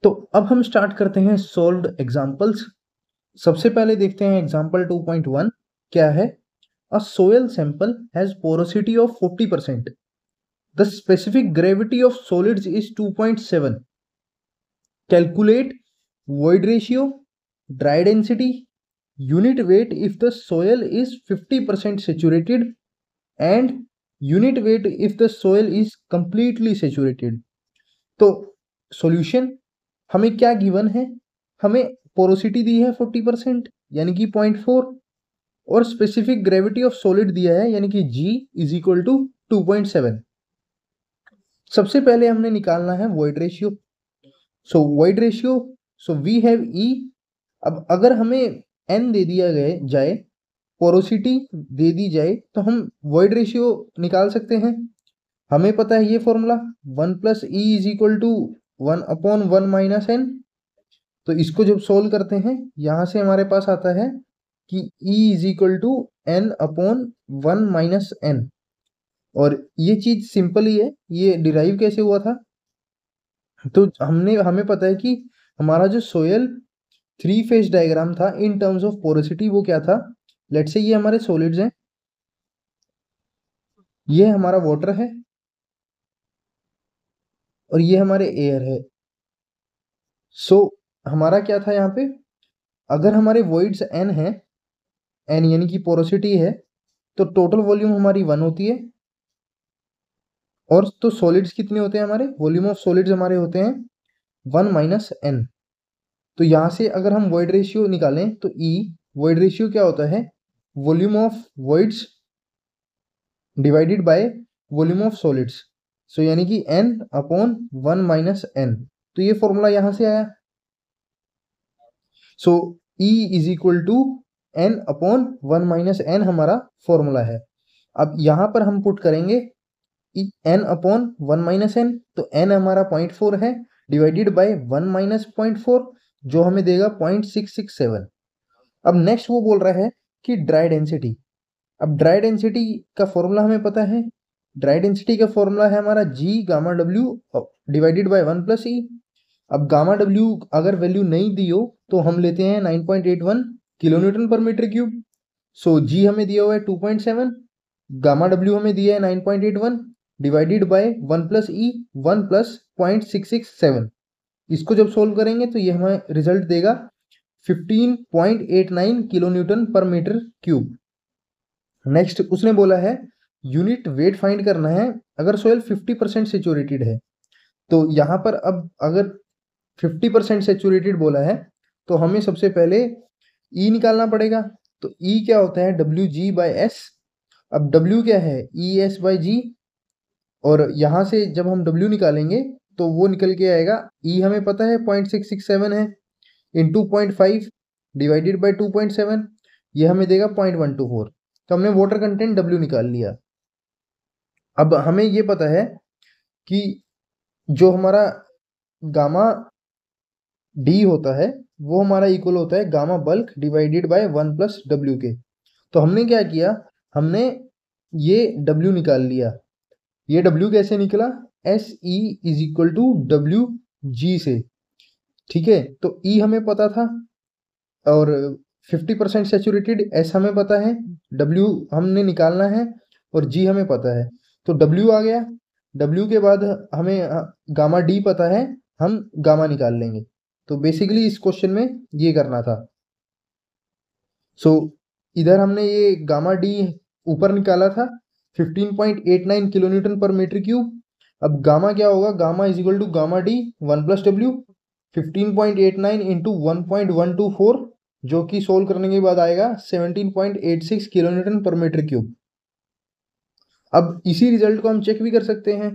तो अब हम स्टार्ट करते हैं सॉल्व्ड एग्जांपल्स। सबसे पहले देखते हैं एग्जांपल 2.1 क्या है। A soil sample has porosity of 40%। The specific gravity of solids is 2.7। Calculate void ratio, dry density, unit weight if the soil is 50% saturated and unit weight if the soil is completely saturated। तो solution हमें क्या given है, हमें porosity दी है 40% यानी कि 0.4 और specific gravity of solid दिया है यानी कि G इज इक्वल टू 2.7। सबसे पहले हमने निकालना है void ratio. So void ratio, so we have E। अब अगर हमें N दे दिया जाए, पोरोसिटी दे दी जाए, तो हम वॉइड रेशियो निकाल सकते हैं। हमें पता है ये formula 1 plus E is equal to 1/1 minus n. तो इसको जब सोल्व करते हैं यहां से हमारे पास आता है कि E is equal to n/1 minus n. और ये चीज सिंपल ही है, ये डिराइव कैसे हुआ था। तो हमें पता है कि हमारा जो सोयल 3 फेज डायग्राम था इन टर्म्स ऑफ पोरोसिटी वो क्या था। लेट्स से ये हमारे सॉलिड्स हैं, ये हमारा वाटर है और ये हमारे एयर है। सो हमारा क्या था यहाँ पे, अगर हमारे वॉइड्स n है, n यानी कि पोरोसिटी है, तो टोटल वॉल्यूम हमारी 1 होती है। और तो सॉलिड्स कितने होते हैं, हमारे वॉल्यूम ऑफ सॉलिड्स हमारे होते हैं 1 माइनस एन। तो यहाँ से अगर हम वॉइड रेशियो निकालें तो E वॉइड रेशियो क्या होता है, volume of voids divided by volume of solids. So यानी कि n/1 माइनस एन। तो ये फॉर्मूला यहाँ से आया। So E is equal to n/1 minus n हमारा फॉर्मूला है। अब यहाँ पर हम पुट करेंगे n/1 माइनस एन, तो n हमारा 0.4 है डिवाइडेड बाय 1 माइनस 0.4 जो हमें देगा 0.667। अब नेक्स्ट वो बोल रहा है कि ड्राई डेंसिटी। अब ड्राई डेंसिटी का फॉर्मूला हमें पता है, ड्राई डेंसिटी का फॉर्मूला है हमारा G gamma W divided by 1 plus E. अब गामा W अगर वैल्यू नहीं दी हो तो हम लेते हैं 9.81 किलो न्यूटन पर मीटर क्यूब। सो G हमें दिया हुआ है 2.7, गामा W हमें दिया है 9.81 divided by 1 plus E 1 plus 0.667। इसको जब सोल्व करेंगे तो ये हमें रिजल्ट देगा 15.89 किलो न्यूटन पर मीटर क्यूब। नेक्स्ट उसने बोला है यूनिट वेट फाइंड करना है अगर सोयल 50% सेचुरेटेड है। तो यहाँ पर अब अगर 50% सेचुरेटेड बोला है तो हमें सबसे पहले E निकालना पड़ेगा। तो E क्या होता है, WG/S। अब W क्या है, ES/G। और यहाँ से जब हम W निकालेंगे तो वो निकल के आएगा, E हमें पता है 0.667 है, इंटू 0.5 डिवाइडेड बाई 2.7, ये हमें देगा 0.124। तो हमने वाटर कंटेंट W निकाल लिया। अब हमें ये पता है कि जो हमारा गामा D होता है वो हमारा इक्वल होता है gamma bulk divided by 1 plus W के। तो हमने क्या किया, हमने ये W निकाल लिया। ये W कैसे निकला, SE is equal to WG से। ठीक है, तो E हमें पता था और 50% सेचुरेटेड S हमें पता है, W हमने निकालना है और G हमें पता है। तो W आ गया, W के बाद हमें गामा D पता है, हम गामा निकाल लेंगे। तो बेसिकली इस क्वेश्चन में ये करना था। सो इधर हमने ये गामा D ऊपर निकाला था 15.89 किलो न्यूटन पर मीटर क्यूब। अब गामा क्या होगा, gamma is equal to gamma D 1 plus W। 15.89 into 1.124 जो कि सोल्व करने के बाद आएगा 17.86 किलो न्यूटन पर मीटर क्यूब। अब इसी रिजल्ट को हम चेक भी कर सकते हैं।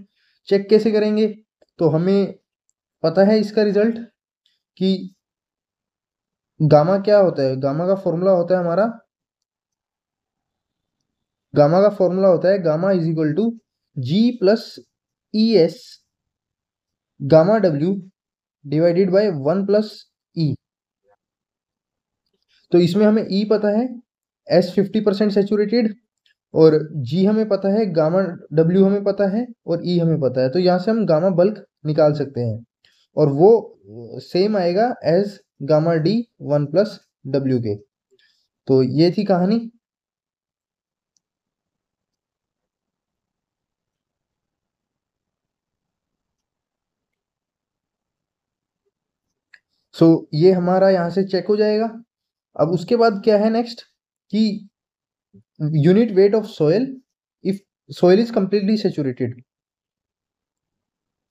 चेक कैसे करेंगे, तो हमें पता है इसका रिजल्ट कि गामा क्या होता है, गामा का फॉर्मूला होता है हमारा, गामा का फॉर्मूला होता है gamma is equal to G plus ES gamma W divided by 1 plus E। तो इसमें हमें E पता है, S 50% सेचुरेटेड, और G हमें पता है, गामा W हमें पता है और E हमें पता है। तो यहाँ से हम गामा बल्क निकाल सकते हैं। और वो सेम आएगा एज गामा डी 1+W के। तो ये थी कहानी। सो ये हमारा यहाँ से चेक हो जाएगा। अब उसके बाद क्या है नेक्स्ट कि unit weight of soil if soil is completely saturated।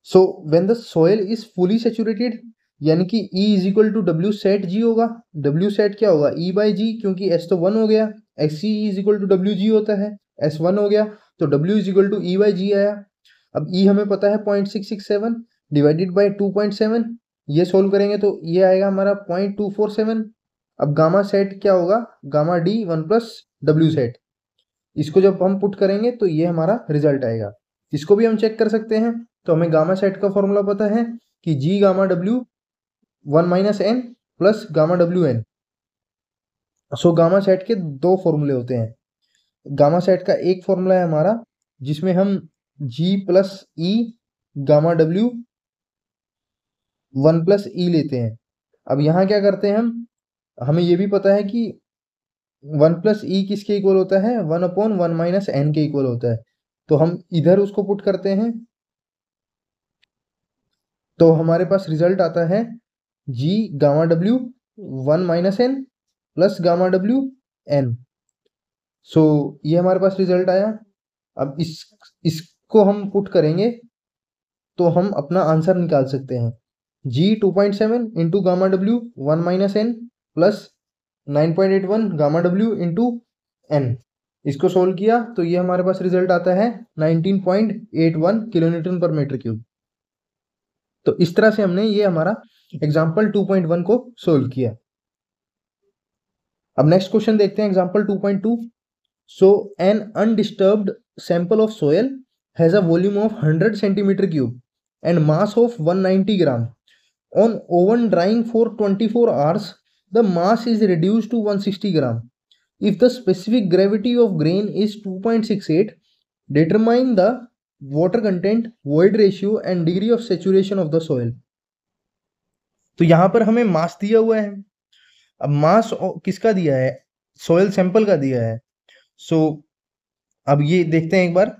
So when the soil is fully saturated यानी कि E is equal to W sat G होगा। डब्ल्यू सेट क्या होगा E/G, क्योंकि S तो 1 हो गया, XC is equal to WG होता है, S 1 हो गया, तो W is equal to E/G आया। अब E हमें पता है 0.667 डिवाइडेड बाई 2.7, ये सोल्व करेंगे तो ये आएगा हमारा 0.247। अब गामा सेट क्या होगा, गामा D 1+W सेट, इसको जब हम पुट करेंगे तो ये हमारा रिजल्ट आएगा। इसको भी हम चेक कर सकते हैं। तो हमें गामा सेट का फॉर्मूला पता है कि G gamma W 1 - n plus gamma WN। So gamma sat के दो फॉर्मूले होते हैं। गामा सेट का एक फॉर्मूला है हमारा जिसमें हम G plus E gamma W 1+E लेते हैं। अब यहाँ क्या करते हैं हमें ये भी पता है कि 1+E किसके इक्वल होता है, 1/1 - n के इक्वल होता है। तो हम इधर उसको पुट करते हैं तो हमारे पास रिजल्ट आता है G gamma W 1 - n plus gamma W n। सो ये हमारे पास रिजल्ट आया। अब इसको हम पुट करेंगे तो हम अपना आंसर निकाल सकते हैं। G 2.7 into gamma W 1 - n plus 9.81 gamma W into n। इसको सोल्व किया तो ये हमारे पास रिजल्ट आता है 19.81 किलोन्यूटन पर मीटर क्यूब। तो इस तरह से हमने ये हमारा एग्जाम्पल 2.1 को सोल्व किया। अब नेक्स्ट क्वेश्चन देखते हैं example 2.2। So an undisturbed sample of soil has a volume of 100 centimetre cube and mass of 190 gram. On oven drying for 24 hours the mass is reduced to 160 gram. If the specific gravity of grain is 2.68, determine the water content, void ratio and degree of saturation of the soil. तो यहां पर हमें मास दिया हुआ है। अब मास किसका दिया है, सोयल सैंपल का दिया है। सो अब ये देखते हैं एक बार।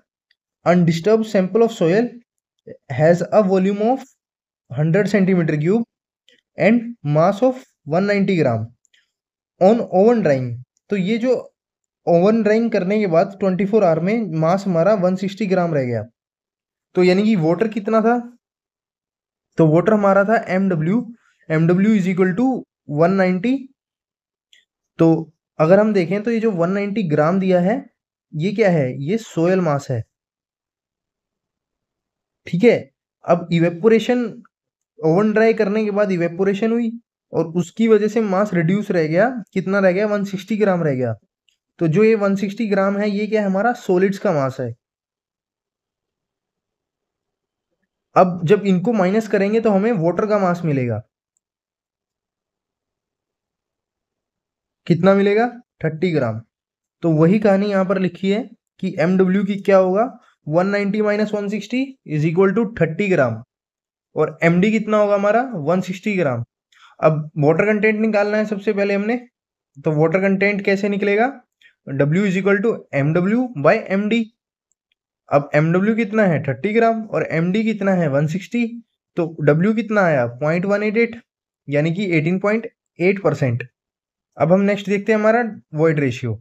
Undisturbed sample of soil has a volume of 100 centimetre cube and mass of 190 gram on oven drying. तो ये जो ओवन ड्राइंग करने के बाद 24 आवर में मास हमारा 160 ग्राम रह गया। तो यानी कि वाटर कितना था, तो वाटर हमारा था MW इज इक्वल टू 190। तो अगर हम देखें तो ये जो 190 ग्राम दिया है ये क्या है, ये सोयल मास है। ठीक है। अब इवेपोरेशन, ओवन ड्राई करने के बाद इवेपोरेशन हुई और उसकी वजह से मास रिड्यूस रह गया, कितना रह गया, 160 ग्राम रह गया। तो जो ये 160 ग्राम है ये क्या है, हमारा सॉलिड्स का मास है। अब जब इनको माइनस करेंगे तो हमें वाटर का मास मिलेगा, कितना मिलेगा, 30 ग्राम। तो वही कहानी यहाँ पर लिखी है कि MW की क्या होगा, 190 - 160 इज इक्वल टू 30 ग्राम और MD कितना होगा हमारा, 160 ग्राम। अब वाटर कंटेंट निकालना है सबसे पहले हमने, तो वाटर कंटेंट कैसे निकलेगा, W is equal to MW by MD। अब MW कितना है 30 ग्राम और MD कितना है 160, तो W कितना आया 0.188 यानी कि 18.8%। अब हम नेक्स्ट देखते हैं हमारा वॉइड रेशियो।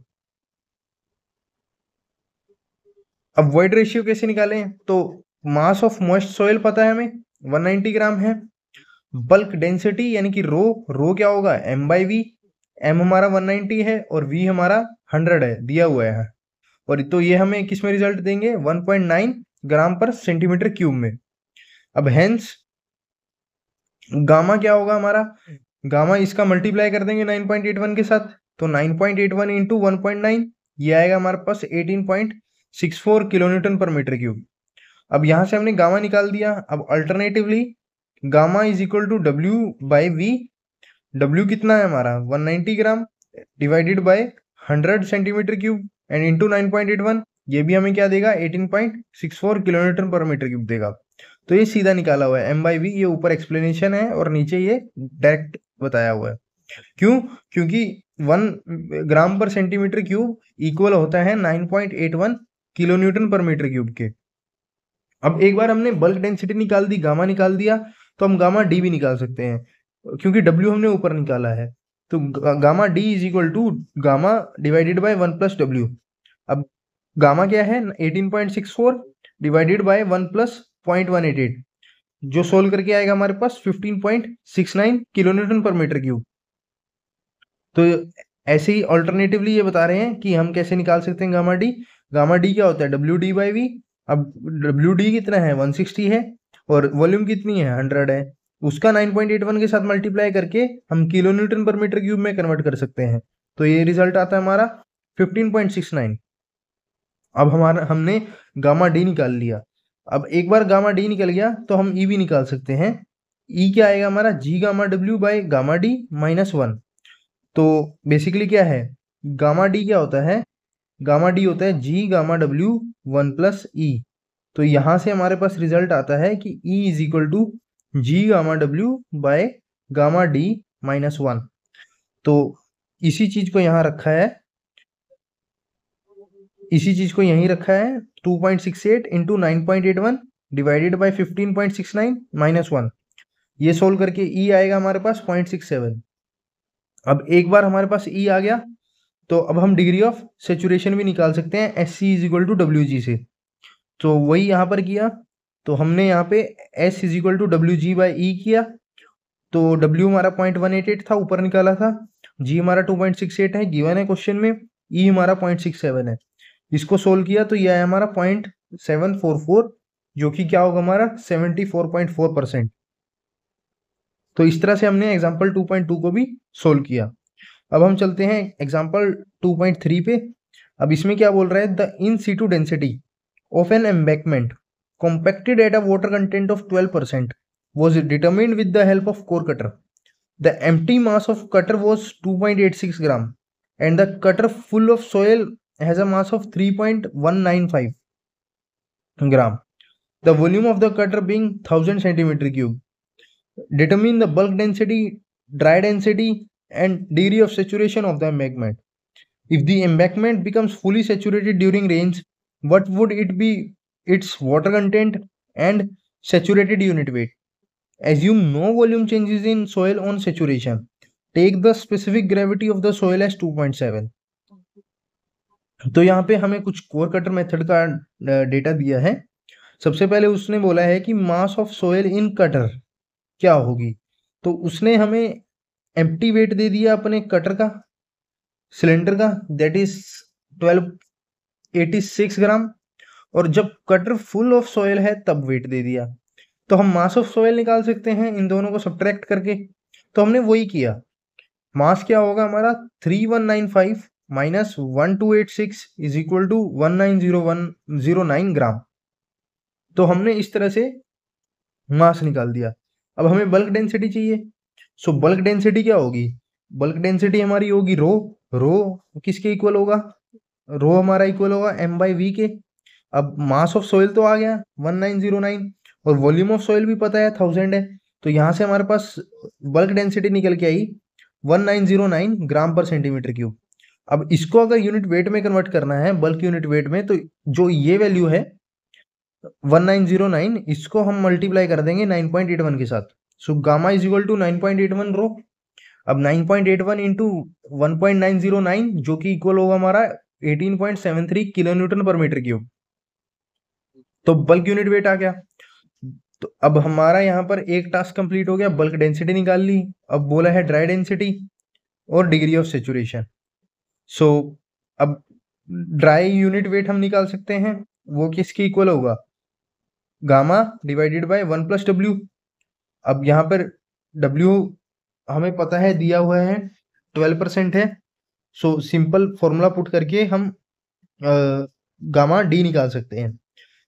अब वॉइड रेशियो कैसे निकालें, तो मास ऑफ मॉइस्ट सॉइल पता है हमें 190 ग्राम है। बल्क डेंसिटी यानी कि रो क्या होगा M/V, M हमारा 190 है और V हमारा 100 है दिया हुआ है। और तो ये हमें किस में रिजल्ट देंगे, 1.9 ग्राम पर सेंटीमीटर क्यूब में। अब हेंस गामा क्या होगा हमारा, गामा इसका मल्टीप्लाई कर देंगे 9.81 के साथ, तो 9.81 इंटू 1.9 ये आएगा हमारे पास 18.64 किलोन्यूटन पर मीटर क्यूब। अब यहाँ से हमने गामा निकाल दिया। अब alternatively gamma is equal to W by V। W कितना है हमारा 190 gram divided by 100 centimetre cube and into 9.81, ये भी हमें क्या देगा 18.64 किलोमीटर पर मीटर क्यूब देगा। तो ये सीधा निकाला हुआ है m/v, ये ऊपर एक्सप्लेनेशन है और नीचे ये डायरेक्ट बताया हुआ है। क्यों? क्योंकि 1 ग्राम पर सेंटीमीटर क्यूब इक्वल होता है 9.81 किलो न्यूटन पर मीटर क्यूब के। अब एक बार हमने बल्क डेंसिटी निकाल दी, गामा निकाल दिया, तो हम गामा डी भी निकाल सकते हैं, क्योंकि डब्ल्यू हमने ऊपर निकाला है। तो gamma D is equal to gamma divided by 1 plus W. अब गामा क्या है? 18.64 डिवाइडेड बाय 1 प्लस 0.188, जो सोल्व करके आएगा हमारे पास 15.69 किलो न्यूटन पर मीटर क्यूब। तो ऐसे ही ऑल्टरनेटिवली ये बता रहे हैं कि हम कैसे निकाल सकते हैं गामा डी। गामा डी क्या होता है? W D by V. अब डब्ल्यू डी कितना है? 160 है, और वॉल्यूम कितनी है? 100 है। उसका 9.81 के साथ मल्टीप्लाई करके हम किलो न्यूटन पर मीटर क्यूब में कन्वर्ट कर सकते हैं। तो ये रिजल्ट आता है हमारा 15.69। अब हमने गामा डी निकाल लिया। अब एक बार गामा डी निकल गया तो हम ई भी निकाल सकते हैं। ई क्या आएगा हमारा? G gamma W by gamma D minus 1। तो बेसिकली क्या है? गामा डी क्या होता है? गामा डी होता है G gamma W 1 plus E. तो यहाँ से हमारे पास रिजल्ट आता है कि E is equal to G gamma W by gamma D minus 1। तो इसी चीज को यहाँ रखा है, इसी चीज को यहीं रखा है। 2.68 इंटू 9.81 डिवाइडेड बाई 15.69 माइनस 1। ये सोल्व करके ई आएगा हमारे पास 0.67। अब एक बार हमारे पास ई आ गया तो अब हम डिग्री ऑफ सेचुरेशन भी निकाल सकते हैं S C is equal to W G से। तो वही यहाँ पर किया, तो हमने यहाँ पे S is equal to W G by E किया। तो डब्ल्यू हमारा 0.188 था, ऊपर निकाला था। जी हमारा 2.68 है, गिवन है क्वेश्चन में। ई हमारा 0.67 है। इसको सोल्व किया तो यह है हमारा 0.744, जो कि क्या होगा हमारा 74.4%। तो इस तरह से हमने एग्जाम्पल 2.2 को भी सोल्व किया। अब हम चलते हैं एग्जाम्पल 2.3 पे। अब इसमें क्या बोल रहा है? The in situ density of an embankment compacted at a water content of 12% was determined with the help of core cutter. The empty mass of cutter was 2.86 gram and the cutter full of soil has a mass of 3.195 gram. The volume of the cutter being 1000 centimeter cube. Determine the bulk density, dry density and degree of saturation of the embankment. If the embankment becomes fully saturated during rains, what would it be its water content and saturated unit weight? Assume no volume changes in soil on saturation. Take the specific gravity of the soil as 2.7. तो यहाँ पे हमें कुछ core cutter method का data दिया है। सबसे पहले उसने बोला है कि mass of soil in cutter क्या होगी। तो उसने हमें एम्प्टी वेट दे दिया अपने कटर का, सिलेंडर का, दैट इज 1286 ग्राम। और जब कटर फुल ऑफ सॉइल है तब वेट दे दिया। तो हम मास ऑफ सॉइल निकाल सकते हैं इन दोनों को सब्ट्रैक्ट करके। तो हमने वही किया। मास क्या होगा हमारा? 3195 माइनस 1286 इज इक्वल टू 190109 ग्राम। तो हमने इस तरह से मास निकाल दिया। अब हमें बल्क डेंसिटी चाहिए। सो बल्क डेंसिटी क्या होगी? बल्क डेंसिटी हमारी होगी रो। रो किसके इक्वल होगा? रो हमारा इक्वल होगा m बाई वी के। अब मास ऑफ सोइल तो आ गया 1909 और वॉल्यूम ऑफ सोइल भी पता है 1000 है। तो यहाँ से हमारे पास बल्क डेंसिटी निकल के आई 1909 ग्राम पर सेंटीमीटर क्यूब। अब इसको अगर यूनिट वेट में कन्वर्ट करना है, बल्क यूनिट वेट में, तो जो ये वैल्यू है 1909, इसको हम मल्टीप्लाई कर देंगे 9.81 के साथ। So gamma is equal to 9.81 rho. अब 9.81 इंटू 1.909 जो कि इक्वल होगा हमारा 18.73 किलो न्यूटन पर मीटर क्यूब। तो बल्क यूनिट वेट आ गया। तो अब हमारा यहाँ पर एक टास्क कंप्लीट हो गया, बल्क डेंसिटी निकाल ली। अब बोला है ड्राई डेंसिटी और डिग्री ऑफ सेचुरेशन। सो अब ड्राई यूनिट वेट हम निकाल सकते हैं, वो किसके इक्वल होगा? Gamma divided by 1 plus W. अब यहाँ पर डब्ल्यू हमें पता है दिया हुआ है 12% है। सो सिंपल फॉर्मूला पुट करके हम गामा डी निकाल सकते हैं।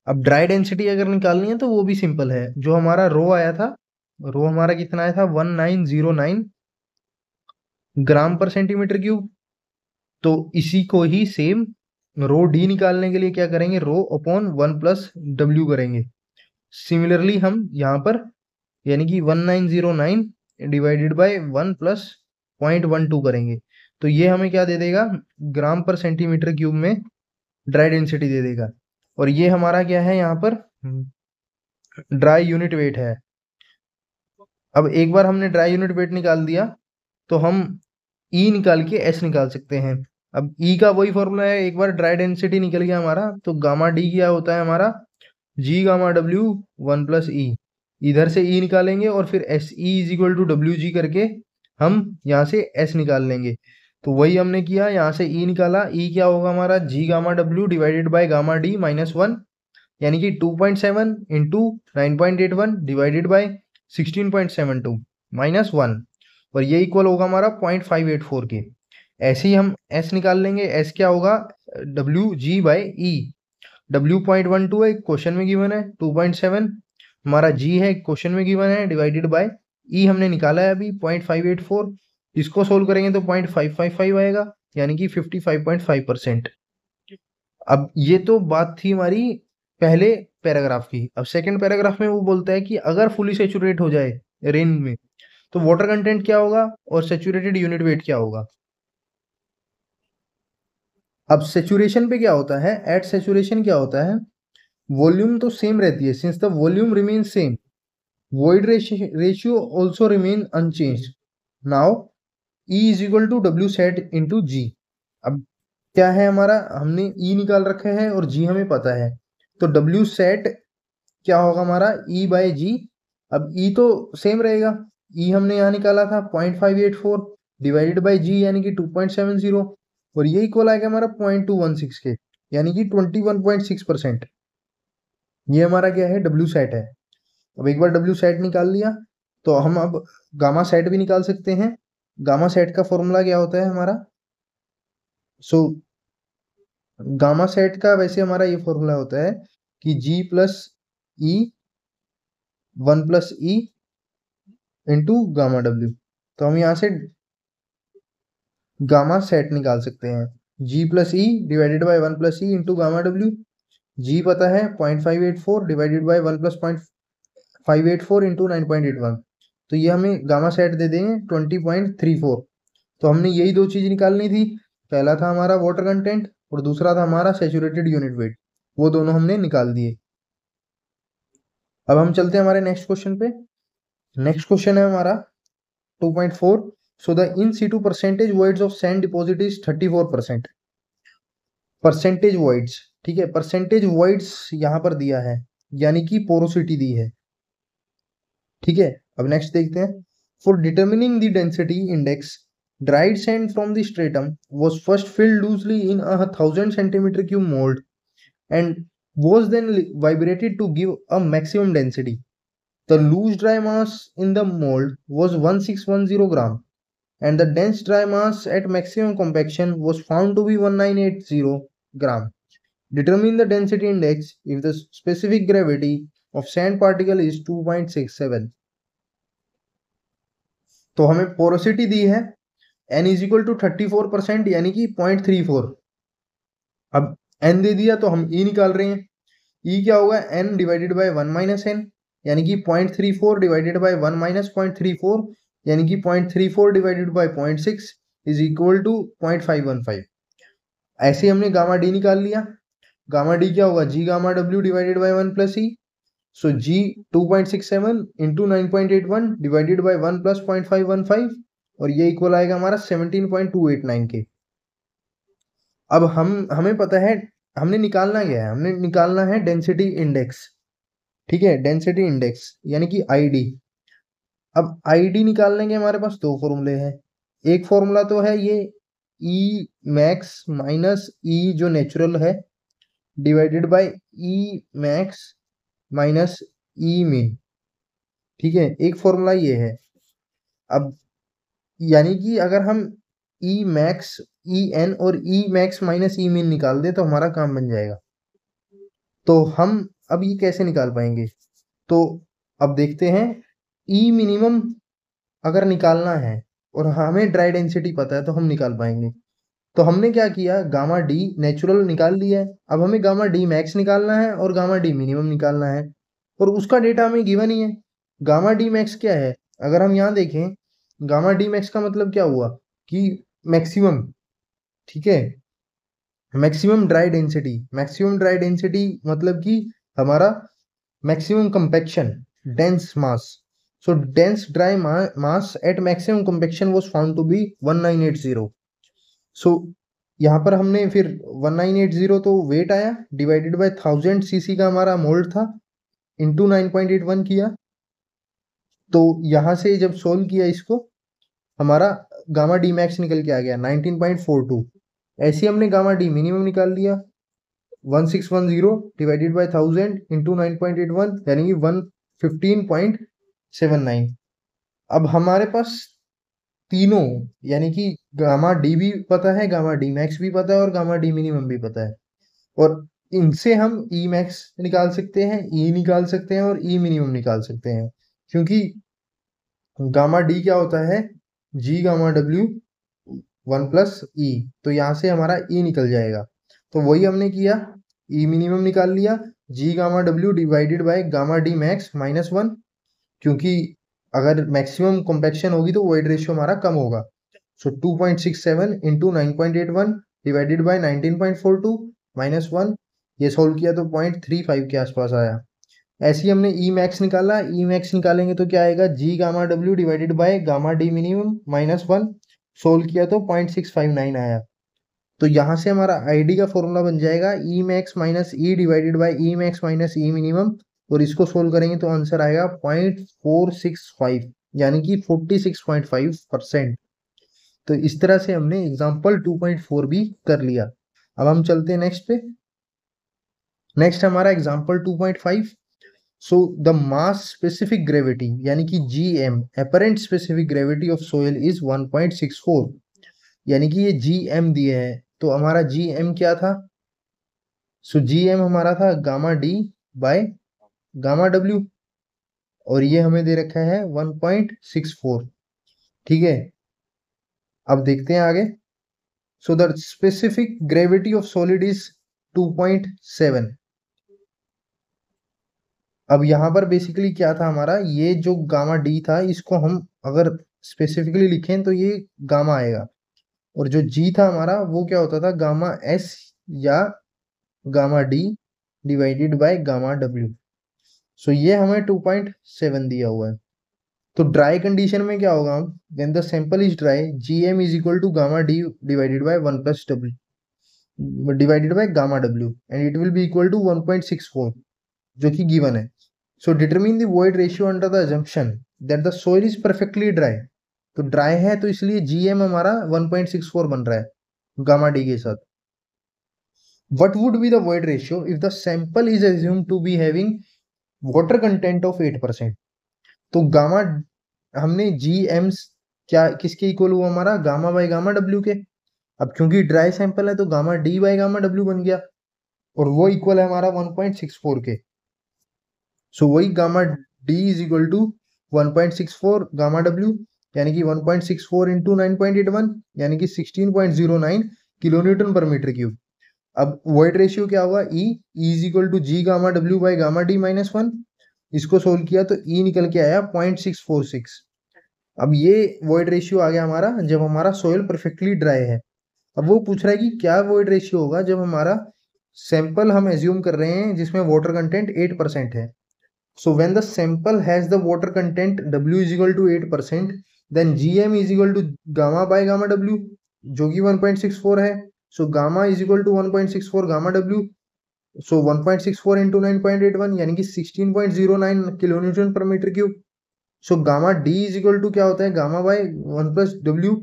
अब ड्राई डेंसिटी अगर निकालनी है तो वो भी सिंपल है। जो हमारा रो आया था, रो हमारा कितना आया था? 1909 ग्राम पर सेंटीमीटर क्यूब। तो इसी को ही सेम रो डी निकालने के लिए क्या करेंगे? रो अपॉन 1 प्लस डब्ल्यू करेंगे। सिमिलरली हम यहाँ पर यानी कि 1909 डिवाइडेड बाय 1 प्लस 0.12 करेंगे, तो ये हमें क्या दे देगा, ग्राम पर सेंटीमीटर क्यूब में ड्राई डेंसिटी दे देगा। और ये हमारा क्या है, यहाँ पर ड्राई यूनिट वेट है। अब एक बार हमने ड्राई यूनिट वेट निकाल दिया तो हम ई निकाल के एस निकाल सकते हैं। अब ई का वही फॉर्मूला है, एक बार ड्राई डेंसिटी निकल गया हमारा तो गामा डी क्या होता है हमारा, G gamma W 1 plus E. इधर से ई निकालेंगे और फिर S E is equal to W G करके हम यहाँ से एस निकाल लेंगे। तो वही हमने किया, यहाँ से ई निकाला, ई क्या होगा हमारा, G gamma W divided by gamma D minus 1, यानी कि 2.7 इंटू 9.81 डिवाइडेड बाय 16.72 माइनस 1, और ये इक्वल होगा हमारा 0.584 के। ऐसे ही हम एस निकाल लेंगे, एस क्या होगा, डब्ल्यू जी बाय ई, डब्ल्यू 0.12 है क्वेश्चन में गिवन है, 2.7 हमारा जी है क्वेश्चन में गिवन है, डिवाइडेड बाय ई हमने निकाला है अभी 0.584, इसको सोल्व करेंगे तो 0.555 आएगा, यानी कि 55.5%। अब ये तो बात थी हमारी पहले पैराग्राफ की। अब सेकंड पैराग्राफ में वो बोलता है कि अगर फुली सेचुरेट हो जाए रेन में तो वाटर कंटेंट क्या होगा और सेचुरेटेड यूनिट वेट क्या होगा। अब सेचुरेशन पे क्या होता है, एट सेचुरेशन क्या होता है, वॉल्यूम तो सेम रहती है, since the volume remain same void ratio also remain unchanged, now E is equal to W set into G। अब क्या है हमारा, हमने E निकाल रखा है और G हमें पता है, तो W set क्या होगा हमारा, E बाय G। अब E तो सेम रहेगा, E हमने यहाँ निकाला था 0.584 डिवाइडेड बाय G यानी कि 2.70, और ये इक्वल आएगा हमारा 0.216 के, यानी कि 21.6%। ये हमारा क्या है, W सेट है। अब एक बार W सेट निकाल लिया तो हम अब गामा सेट भी निकाल सकते हैं। गामा सेट का फॉर्मूला क्या होता है हमारा, सो गामा सेट का वैसे हमारा ये फॉर्मूला होता है कि G प्लस ई 1 plus E into gamma W. तो हम यहाँ से गामा सेट निकाल सकते हैं, G plus E divided by 1 plus E into gamma W. G पता है 0.584 डिवाइडेड बाय 1 प्लस 0.584 इंटू 9.81, तो ये हमें गामा सेट दे देंगे 20.34। तो हमने यही दो चीज निकालनी थी, पहला था हमारा वाटर कंटेंट और दूसरा था हमारा सैचुरेटेड यूनिट वेट, वो दोनों हमने निकाल दिए। अब हम चलते हैं हमारे नेक्स्ट क्वेश्चन पे। नेक्स्ट क्वेश्चन है हमारा 2.4, so the in situ percentage voids of sand deposit is 34%। Percentage voids, ठीक है, परसेंटेज वॉइड्स यहाँ पर दिया है, यानी कि पोरोसिटी दी है, ठीक है। अब नेक्स्ट देखते हैं, for determining the density index dried sand from the stratum was first filled loosely in a 1000 cm3 mold and was then vibrated to give a maximum density. The loose dry mass in the mold was 1610 gram and the dense dry mass at maximum compaction was found to be 1980 gram. Determine the density index if the specific gravity of sand particle is 2.67। तो हमें porosity दी है n is equal to 34% यानी कि 0.34। अब n दे दिया तो हम e निकाल रहे हैं, e क्या होगा, n divided by 1 minus n, यानी कि 0.34 डिवाइडेड बाय 1 माइनस 0.34, यानी कि 0.34 divided by 0.6 is equal to 0.515। ऐसे हमने गामा डी निकाल लिया, गामा डी क्या होगा, G gamma W divided by 1 plus E, so G 2.67 into 9.81 divided by 1 plus 0.515, और ये इक्वल आएगा हमारा 17.289 के। अब हमें पता है हमने निकालना क्या है, हमने निकालना है डेंसिटी इंडेक्स, ठीक है, डेंसिटी इंडेक्स यानी कि आईडी। अब आईडी निकालने के हमारे पास दो फॉर्मूले हैं, एक फॉर्मूला तो है ये ई मैक्स माइनस ई जो नेचुरल है divided by E max minus E mean, ठीक है, एक फॉर्मूला ये है। अब यानी कि अगर हम ई मैक्स ई एन और ई मैक्स माइनस ई मीन निकाल दे तो हमारा काम बन जाएगा। तो हम अब ये कैसे निकाल पाएंगे, तो अब देखते हैं, ई मिनिमम अगर निकालना है और हमें ड्राई डेंसिटी पता है तो हम निकाल पाएंगे। तो हमने क्या किया, गामा डी नेचुरल निकाल लिया है, अब हमें गामा डी मैक्स निकालना है और गामा डी मिनिमम निकालना है। और उसका डेटा हमें गिवन ही है। गामा डी मैक्स क्या है, अगर हम यहाँ देखें, गामा डी मैक्स का मतलब क्या हुआ कि मैक्सिमम, ठीक है, maximum dry density. Maximum dry density मतलब कि हमारा maximum compaction, dense mass. So dense dry mass at maximum compaction was found to be 1980. So यहाँ पर हमने फिर 1980 तो वेट आया डिवाइडेड बाय 1000 सीसी का हमारा मोल्ड था इंटू 9.81 किया। तो यहाँ से जब सोल्व किया इसको, हमारा गामा डी मैक्स निकल के आ गया 19.42। ऐसे हमने गामा डी मिनिमम निकाल लिया 1610 डिवाइडेड बाय 1000 इंटू 9.81 यानी कि 115.79। अब हमारे पास तीनों यानी कि गामा डी भी पता है, गामा डी मैक्स भी पता है और गामा डी मिनिमम भी पता है। और इनसे हम ई मैक्स निकाल सकते हैं, ई निकाल सकते हैं और ई मिनिमम निकाल सकते हैं, क्योंकि गामा डी क्या होता है, G gamma W 1 plus E. तो यहाँ से हमारा ई निकल जाएगा। तो वही हमने किया, ई मिनिमम निकाल लिया, जी gamma W divided by gamma D max -1, क्योंकि अगर मैक्सिमम कॉम्पैक्शन होगी तो वॉइड रेशियो हमारा कम होगा। सो 2.67 इंटू 9.81 डिवाइडेड बाय 19.42 -1, ये सोल्व किया तो 0.35 के आसपास आया। ऐसे ही हमने ई मैक्स निकाला, ई मैक्स निकालेंगे तो क्या आएगा, जी gamma W divided by gamma D minimum -1, solve किया तो 0.659 आया। तो यहाँ से हमारा आईडी का फॉर्मूला बन जाएगा E max minus E divided by E max minus E minimum, और इसको सोल्व करेंगे तो आंसर आएगा 0.465 यानी कि 46.5%। तो इस तरह से हमने एग्जाम्पल 2.4 भी कर लिया। अब हम चलते हैं नेक्स्ट पे। नेक्स्ट हमारा example 2.5। So the mass specific gravity यानी कि GM apparent specific gravity of soil is 1.64, यानी कि ये GM दिए है। तो हमारा GM क्या था, सो GM हमारा था gamma D bye gamma W, और ये हमें दे रखा है 1.64, ठीक है। अब देखते हैं आगे। So the specific gravity of solid is 2.7। अब यहाँ पर बेसिकली क्या था हमारा, ये जो गामा डी था इसको हम अगर स्पेसिफिकली लिखें तो ये गामा आएगा, और जो जी था हमारा वो क्या होता था, गामा एस या gamma D divided by gamma W. So ये हमें 2.7 दिया हुआ है। तो ड्राई कंडीशन में क्या होगा, हम when the sample is dry GM is equal to gamma D divided by 1 plus W divided by gamma W and it will be equal to 1.64 जो कि गिवन है। So determine the void ratio under the assumption that the soil is perfectly dry. तो dry है तो इसलिए GM हमारा 1.64 बन रहा है गामा डी के साथ। What would be the void ratio if the sample is assumed to be having water content of 8%? तो गामा हमने GM क्या किसके इक्वल हुआ, हमारा गामा बाय गामा डब्ल्यू के। अब क्योंकि ड्राई सैंपल है तो gamma D bye gamma W बन गया, और वो इक्वल है हमारा 1.64 के। सो वही gamma D is equal to 1.64 gamma W, यानी कि 1.64 इंटू 9.81 यानी कि 16.09 किलो न्यूटन पर मीटर क्यूब। अब वॉइड रेशियो क्या हुआ, E is equal to G gamma W by gamma D -1। इसको सोल्व किया तो ई निकल के आया 0.646। अब ये वॉइड रेशियो आ गया हमारा जब हमारा सोयल परफेक्टली ड्राई है। अब वो पूछ रहा है कि क्या वॉइड रेशियो होगा जब हमारा सैंपल हम एज्यूम कर रहे हैं जिसमें वाटर कंटेंट 8% है। So when the sample has the water content W is equal to 8%, then GM is equal to gamma by gamma W जो कि 1.64 है। So gamma is equal to 1.64 gamma W, so 1.64 into 9.81 यानी कि 16.09 kilonewton पर metre cube. So gamma D is equal to क्या होता है, gamma by 1 plus W.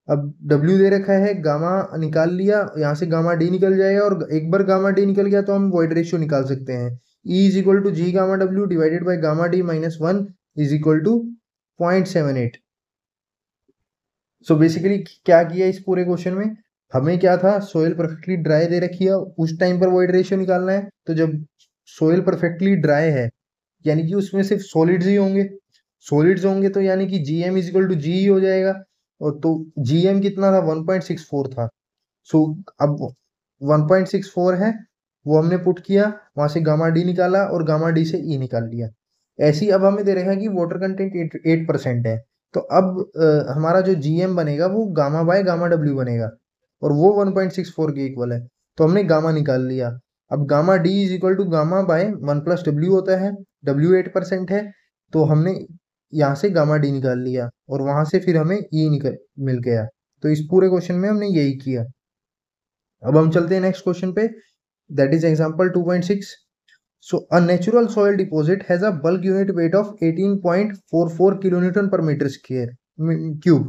अब W दे रखा है, गामा निकाल लिया, यहाँ से गामा डी निकल जाएगा, और एक बार गामा डी निकल गया तो हम वॉइड रेशियो निकाल सकते हैं। E is equal to G gamma W divided by gamma D -1 is equal to 0.78। So basically क्या किया इस पूरे क्वेश्चन में, हमें क्या था, सोयल परफेक्टली ड्राई दे रखी है, उस टाइम पर वॉइड रेशियो निकालना है। तो जब सोयल परफेक्टली ड्राई है यानी कि उसमें सिर्फ सॉलिड्स ही होंगे, सॉलिड्स होंगे तो यानी कि GM इज इक्वल टू जी ही हो जाएगा, और तो GM कितना था, 1.64 था। सो अब 1.64 है वो हमने पुट किया, वहां से गामा डी निकाला और गामा डी से ई निकाल लिया। ऐसे ही अब हमें दे रखा है कि वाटर कंटेंट 8% है, तो अब हमारा जो जीएम बनेगा वो गामा बाय गामा डब्ल्यू बनेगा, और वो 1.64 के इक्वल है। तो हमने गामा निकाल लिया। अब gamma D is equal to gamma by 1+W होता है, डब्ल्यू 8% है, तो हमने यहाँ से गामा डी निकाल लिया और वहां से फिर हमें ई निकल मिल गया। तो इस पूरे क्वेश्चन में हमने यही किया। अब हम चलते हैं नेक्स्ट क्वेश्चन पे, that is example 2.6। So a natural soil deposit has a bulk unit weight of 18.44 kilonewton per meter square cube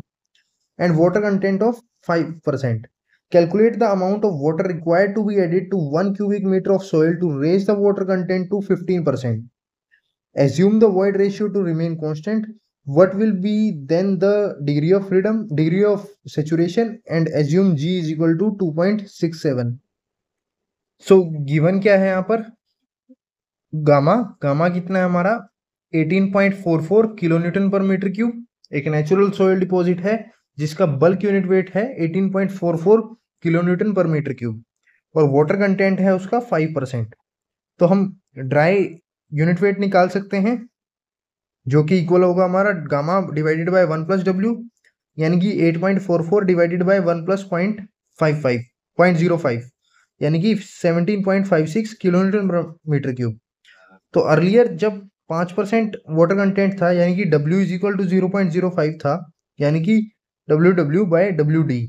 and water content of 5%. Calculate the amount of water required to be added to 1 cubic meter of soil to raise the water content to 15%. Assume the void ratio to remain constant. What will be then the degree of freedom, degree of saturation, and assume G is equal to 2.67. So given क्या है यहाँ पर, gamma gamma कितना है हमारा 18.44 kilonewton पर metre cube, एक natural soil deposit है जिसका बल्क यूनिट वेट है 18.44 किलोन्यूटन पर मीटर क्यूब, और वाटर कंटेंट है उसका 5%। तो हम ड्राई यूनिट वेट निकाल सकते हैं, जो कि इक्वल होगा हमारा गामा डिवाइडेड बाय 1+W, यानी कि 8.44 डिवाइडेड बाय 1 प्लस 0.05, यानी कि 17.56 किलोन्यूटन पर मीटर क्यूब। तो अर्लियर जब 5% वाटर कंटेंट था, यानी कि W इज इक्वल टू 0.05 था, यानी कि WW by WD।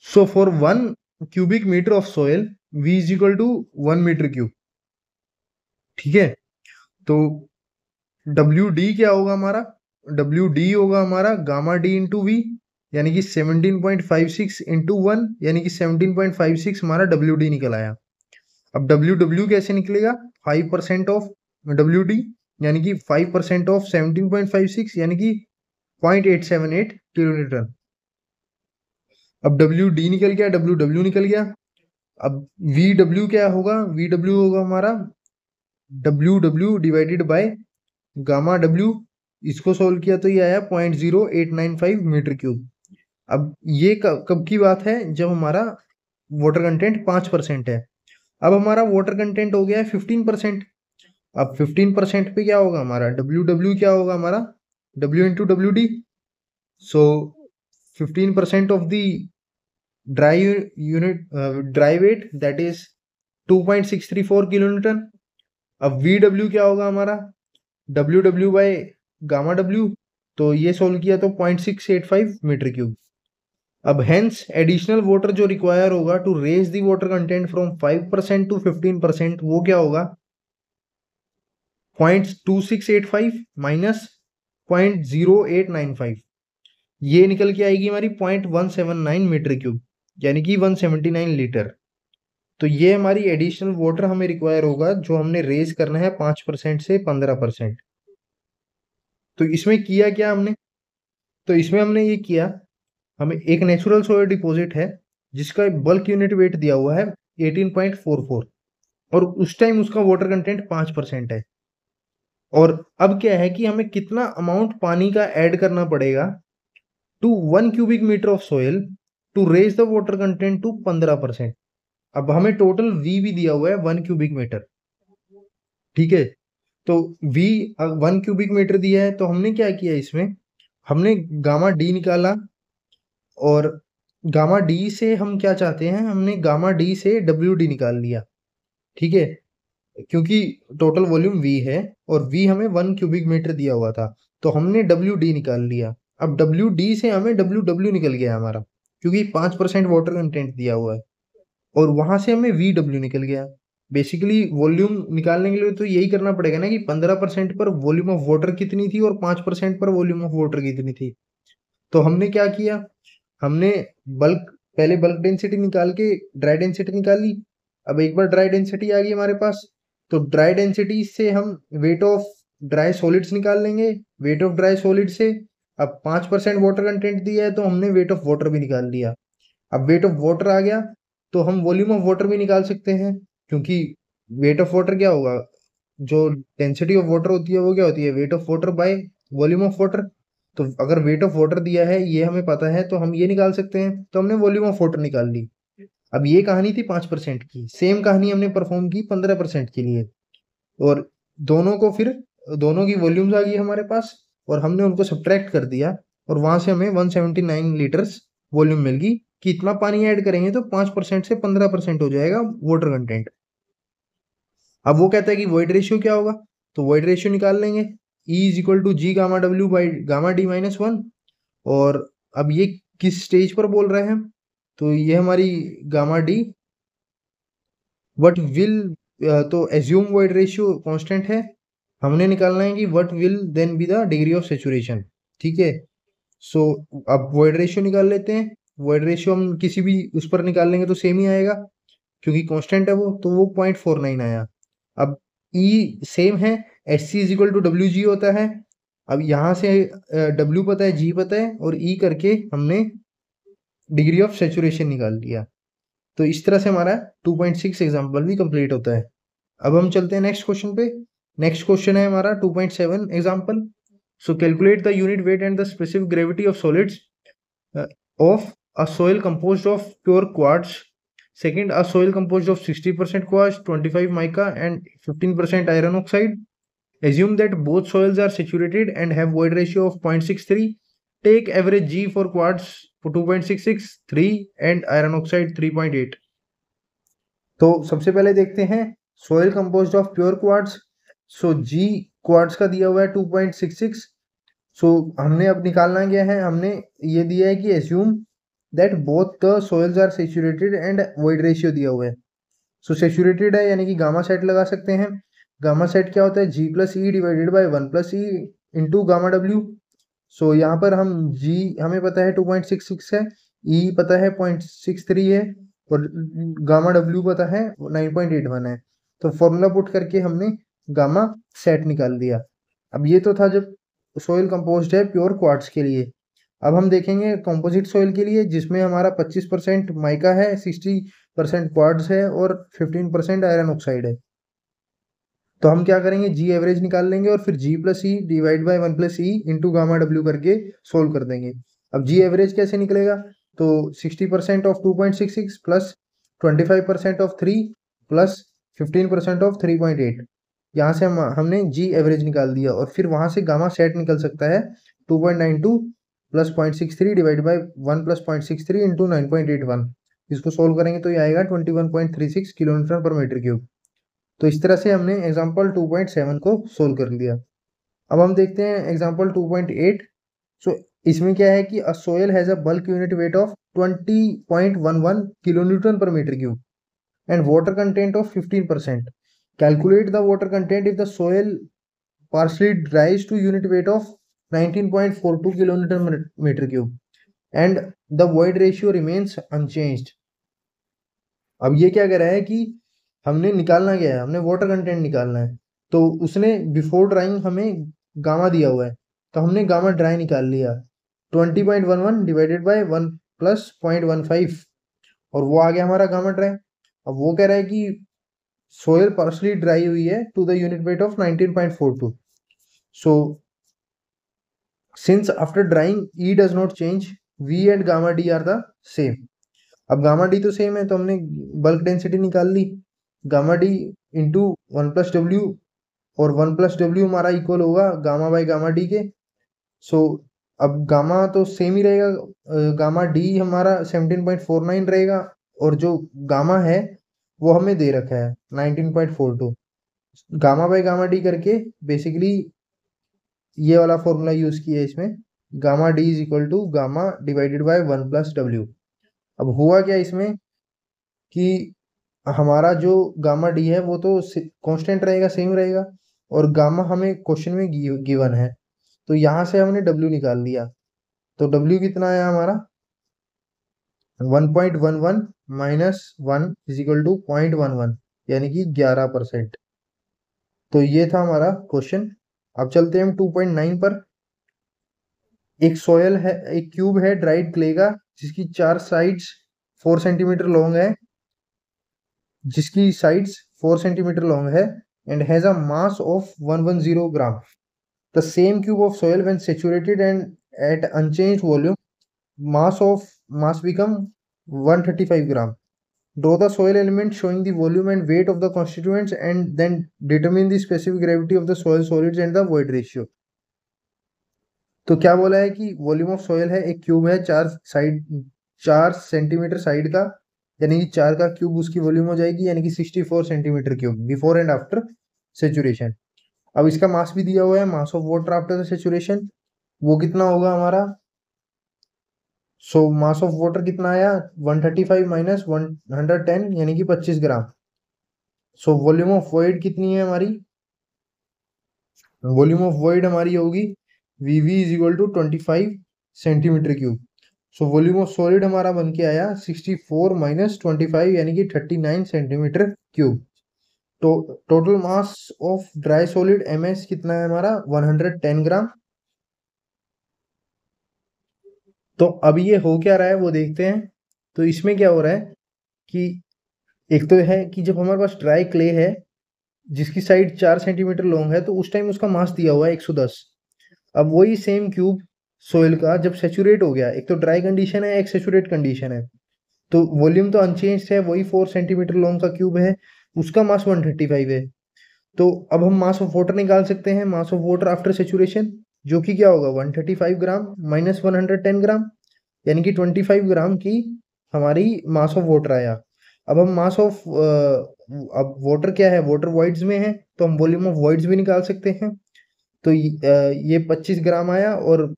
So for 1 cubic metre of soil V is equal to 1 metre cube. ठीक है, तो WD क्या होगा हमारा, WD होगा हमारा गामा D इंटू वी, यानी कि 17.56 इंटू 1, यानी कि 17.56 हमारा WD निकल आया। अब WW कैसे निकलेगा, 5% ऑफ WD, यानी कि 5% ऑफ 17.56, यानी कि 0.878 किलोन्यूटन। अब WD निकल गया, WW निकल गया। अब VW क्या होगा, VW होगा हमारा WW divided by gamma W, इसको सोल्व किया तो ये आया 0.0895 मीटर क्यूब। अब ये कब की बात है, जब हमारा वाटर कंटेंट 5% है। अब हमारा वाटर कंटेंट हो गया है 15%। अब 15% पे क्या होगा हमारा WW, क्या होगा हमारा W into WD। So 15% of the dry unit dry weight that is 2.634 kilonewton. अब VW क्या होगा हमारा WW बाय गामा W, तो ये सोल्व किया तो 0.685 मीटर क्यूब। अब हेंस एडिशनल वाटर जो रिक्वायर होगा to raise the water content from 5% to 15%, वो क्या होगा 0.2685 माइनस 0.0895, ये निकल के आएगी हमारी 0.179 मीटर क्यूब, यानी कि 179 लीटर। तो ये हमारी एडिशनल वाटर हमें रिक्वायर होगा जो हमने रेज करना है 5% से 15%। तो इसमें किया क्या हमने, तो इसमें हमने ये किया, हमें एक नेचुरल सॉइल डिपॉजिट है जिसका बल्क यूनिट वेट दिया हुआ है 18.44, और उस टाइम उसका वाटर कंटेंट 5% है। और अब क्या है कि हमें कितना अमाउंट पानी का ऐड करना पड़ेगा to 1 cubic metre of soil to raise the water content to 15%। अब हमें टोटल V भी दिया हुआ है 1 क्यूबिक मीटर। ठीक है, तो V 1 क्यूबिक मीटर दिया है, तो हमने क्या किया, इसमें हमने गामा D निकाला, और गामा D से हम क्या चाहते हैं, हमने गामा D से WD निकाल लिया। ठीक है, क्योंकि टोटल वॉल्यूम V है और V हमें 1 क्यूबिक मीटर दिया हुआ था, तो हमने WD निकाल लिया। अब WD से हमें WW निकल गया हमारा, क्योंकि 5% वाटर कंटेंट दिया हुआ है, और वहां से हमें VW निकल गया। बेसिकली वॉल्यूम निकालने के लिए तो यही करना पड़ेगा ना कि 15% पर वॉल्यूम ऑफ वाटर कितनी थी और 5% पर वॉल्यूम ऑफ वाटर कितनी थी। तो हमने क्या किया, हमने पहले बल्क डेंसिटी निकाल के ड्राई डेंसिटी निकाल ली। अब एक बार ड्राई डेंसिटी आ गई हमारे पास, तो ड्राई डेंसिटी से हम वेट ऑफ ड्राई सॉलिड्स निकाल लेंगे। वेट ऑफ ड्राई सॉलिड से अब 5% वाटर कंटेंट दिया है, तो हमने वेट ऑफ वाटर भी निकाल लिया। अब वेट ऑफ वाटर आ गया, तो हम वॉल्यूम ऑफ वाटर भी निकाल सकते हैं, क्योंकि वेट ऑफ वाटर क्या होगा, जो डेंसिटी ऑफ वाटर होती है वो क्या होती है, weight of water bye volume of water. तो अगर वेट ऑफ वाटर दिया है ये हमें पता है, तो हम ये निकाल सकते हैं, तो हमने वॉल्यूम ऑफ वाटर निकाल ली। अब ये कहानी थी 5% की, सेम कहानी हमने परफॉर्म की 15% के लिए, और दोनों को फिर दोनों की वॉल्यूम्स आ गई हमारे पास, और हमने उनको सब्ट्रैक्ट कर दिया, और वहां से हमें 179 लीटर्स वॉल्यूम मिल गई कि इतना पानी ऐड करेंगे तो 5% से 15% हो जाएगा वाटर कंटेंट। अब वो कहता है कि वॉइड रेशियो क्या होगा, तो वॉइड रेशियो निकाल लेंगे, E is equal to G gamma W by gamma D minus 1। और अब ये किस स्टेज पर बोल रहे हैं, तो ये हमारी गामा डी वट विल, तो एज्यूम वॉइड रेशियो कांस्टेंट है, हमने निकालना है कि what will then be the degree of saturation. ठीक है, सो अब वॉइड रेशियो निकाल लेते हैं। वॉइड रेशियो हम किसी भी उस पर निकाल लेंगे तो सेम ही आएगा, क्योंकि कांस्टेंट है वो, तो वो 0.49 आया। अब E सेम है, H C is equal to W G होता है। अब यहाँ से W पता है, G पता है, और E करके हमने डिग्री ऑफ सेचुरेशन निकाल लिया। तो इस तरह से हमारा 2.6 एग्जाम्पल भी कंप्लीट होता है। अब हम चलते हैं नेक्स्ट क्वेश्चन पे। नेक्स्ट क्वेश्चन है हमारा 2.7 example. So calculate the unit wait and the specific gravity of solids of a soil composed of pure quartz. Second, a soil composed of 60% quartz, 25 mica, and 15% iron oxide. Assume that both soils are saturated and have void ratio of 0.63. Take average G for quartz for 2.66, 3 and iron oxide 3.8. तो सबसे पहले देखते हैं soil composed of pure quartz. So G quartz का दिया हुआ है 2.66। सो हमने अब निकालना क्या है, हमने ये दिया है कि assume that both the soils are saturated and void ratio दिया हुआ है। सो सेचुरेटेड है यानी कि गामा सेट लगा सकते हैं। गामा सेट क्या होता है, G plus E divided by 1 plus E into gamma W. So यहाँ पर हम जी हमें पता है 2.66 है, ई पता है 0.63 है, और गामा डब्ल्यू पता है 9.81 है। तो फॉर्मूला पुट करके हमने गामा सेट निकाल दिया। अब ये तो था जब सोइल कंपोज्ड है प्योर क्वार्ट्ज के लिए। अब हम देखेंगे कंपोजिट सोइल के लिए, जिसमें हमारा 25% माइका है, 60% क्वार्ट्ज है, और 15% आयरन ऑक्साइड है। तो हम क्या करेंगे, जी एवरेज निकाल लेंगे और फिर G plus E divide by 1 plus E into gamma W करके सोल्व कर देंगे। अब जी एवरेज कैसे निकलेगा, तो 60% of 2.66 plus 25% of 3 plus 15% of 3.8। यहाँ से हमने जी एवरेज निकाल दिया, और फिर वहां से गामा सेट निकल सकता है 2.92 plus 0.63 divide by 1 plus 0.63 into 9.81। इसको सोल्व करेंगे तो ये आएगा 21.36 किलोमीटर पर मीटर क्यूब। तो इस तरह से हमने एग्जाम्पल 2.7 को सोल्व कर लिया। अब हम देखते हैं एग्जाम्पल 2.8। सो इसमें क्या है कि a soil has a bulk unit weight of 20.11 kilonewton पर metre cube and water content of 15%. Calculate the water content if the soil partially dries to unit weight of 19.42 kilonewton meter cube and the void ratio remains unchanged. अब ये क्या कह रहा है कि हमने निकालना क्या है, हमने वाटर कंटेंट निकालना है। तो उसने बिफोर ड्राइंग हमें गामा दिया हुआ है, तो हमने गामा ड्राई निकाल लिया 20.11 डिवाइडेड बाय 1 प्लस 0.15, और वो आ गया हमारा गामा ड्राई। अब वो कह रहा है कि सोयल पार्शली ड्राई हुई है to the unit weight of 19.42। So since after drying E does not change, V and gamma D are the same. अब गामा डी तो सेम है, तो हमने बल्क डेंसिटी निकाल ली, gamma D into 1 plus W, और 1 प्लस डब्ल्यू हमारा equal होगा गामा बाई गामा डी के। सो अब गामा तो सेम ही रहेगा, गामा डी हमारा 17.49 रहेगा, और जो गामा है वो हमें दे रखा है 19.42। गामा बाई गामा डी करके बेसिकली ये वाला फॉर्मूला यूज किया है इसमें, gamma D is equal to gamma divided by 1 plus W. अब हुआ क्या इसमें कि हमारा जो गामा डी है वो तो कांस्टेंट रहेगा, सेम रहेगा, और गामा हमें क्वेश्चन में गिवन है, तो यहाँ से हमने डब्ल्यू निकाल लिया। तो डब्ल्यू कितना आया हमारा 1.11 माइनस 1 इज इक्वल टू 0.11, यानी कि 11%। तो ये था हमारा क्वेश्चन। अब चलते हैं हम 2.9 पर। एक सोयल है, एक क्यूब है ड्राइड क्ले का, जिसकी 4 साइड्स 4 सेंटीमीटर लॉन्ग है, जिसकी साइड्स 4 सेंटीमीटर लॉन्ग है, and has a mass of 110 gram. The same cube of soil when saturated and at unchanged volume, mass become 135 gram. Draw the soil element showing the volume and weight of the constituents and then determine the specific gravity of the soil solids and the void ratio. तो क्या बोला है कि volume of soil है, एक cube है 4 centimetre side का, यानी कि 4 का क्यूब उसकी वॉल्यूम हो जाएगी, यानी कि 64 centimetre cube before and after saturation. अब इसका मास भी दिया हुआ है, mass of water after the saturation, वो कितना होगा हमारा। सो मास ऑफ वाटर कितना आया, 135 माइनस 110 यानी कि 25 ग्राम। सो वॉल्यूम ऑफ वॉइड कितनी है हमारी, वॉल्यूम ऑफ वॉइड हमारी होगी VV is equal to 25 centimetre cube. So volume of solid हमारा बन के आया 64 माइनस 25 यानी कि 39 सेंटीमीटर क्यूब। तो total mass of dry solid MS कितना है हमारा, 110 ग्राम। तो अब ये हो क्या रहा है वो देखते हैं। तो इसमें क्या हो रहा है कि एक तो है कि जब हमारे पास ड्राई क्ले है जिसकी साइड 4 सेंटीमीटर लॉन्ग है, तो उस टाइम उसका मास दिया हुआ है 110। अब वही सेम क्यूब सोइल का जब सेचुरेट हो गया, एक तो ड्राई कंडीशन है एक सेचुरेट कंडीशन है, तो वॉल्यूम तो अनचेंज है, वही 4 सेंटीमीटर लॉन्ग का क्यूब है, उसका मास 135 है। तो अब हम मास ऑफ वाटर निकाल सकते हैं, mass of water after saturation, जो कि क्या होगा 135 ग्राम माइनस 110 ग्राम, यानी कि 25 ग्राम की हमारी मास ऑफ वाटर आया। अब हम मास ऑफ अब वाटर क्या है, वाटर वॉइड्स में है, तो हम वॉल्यूम ऑफ वॉइड्स भी निकाल सकते हैं। तो ये 25 ग्राम आया, और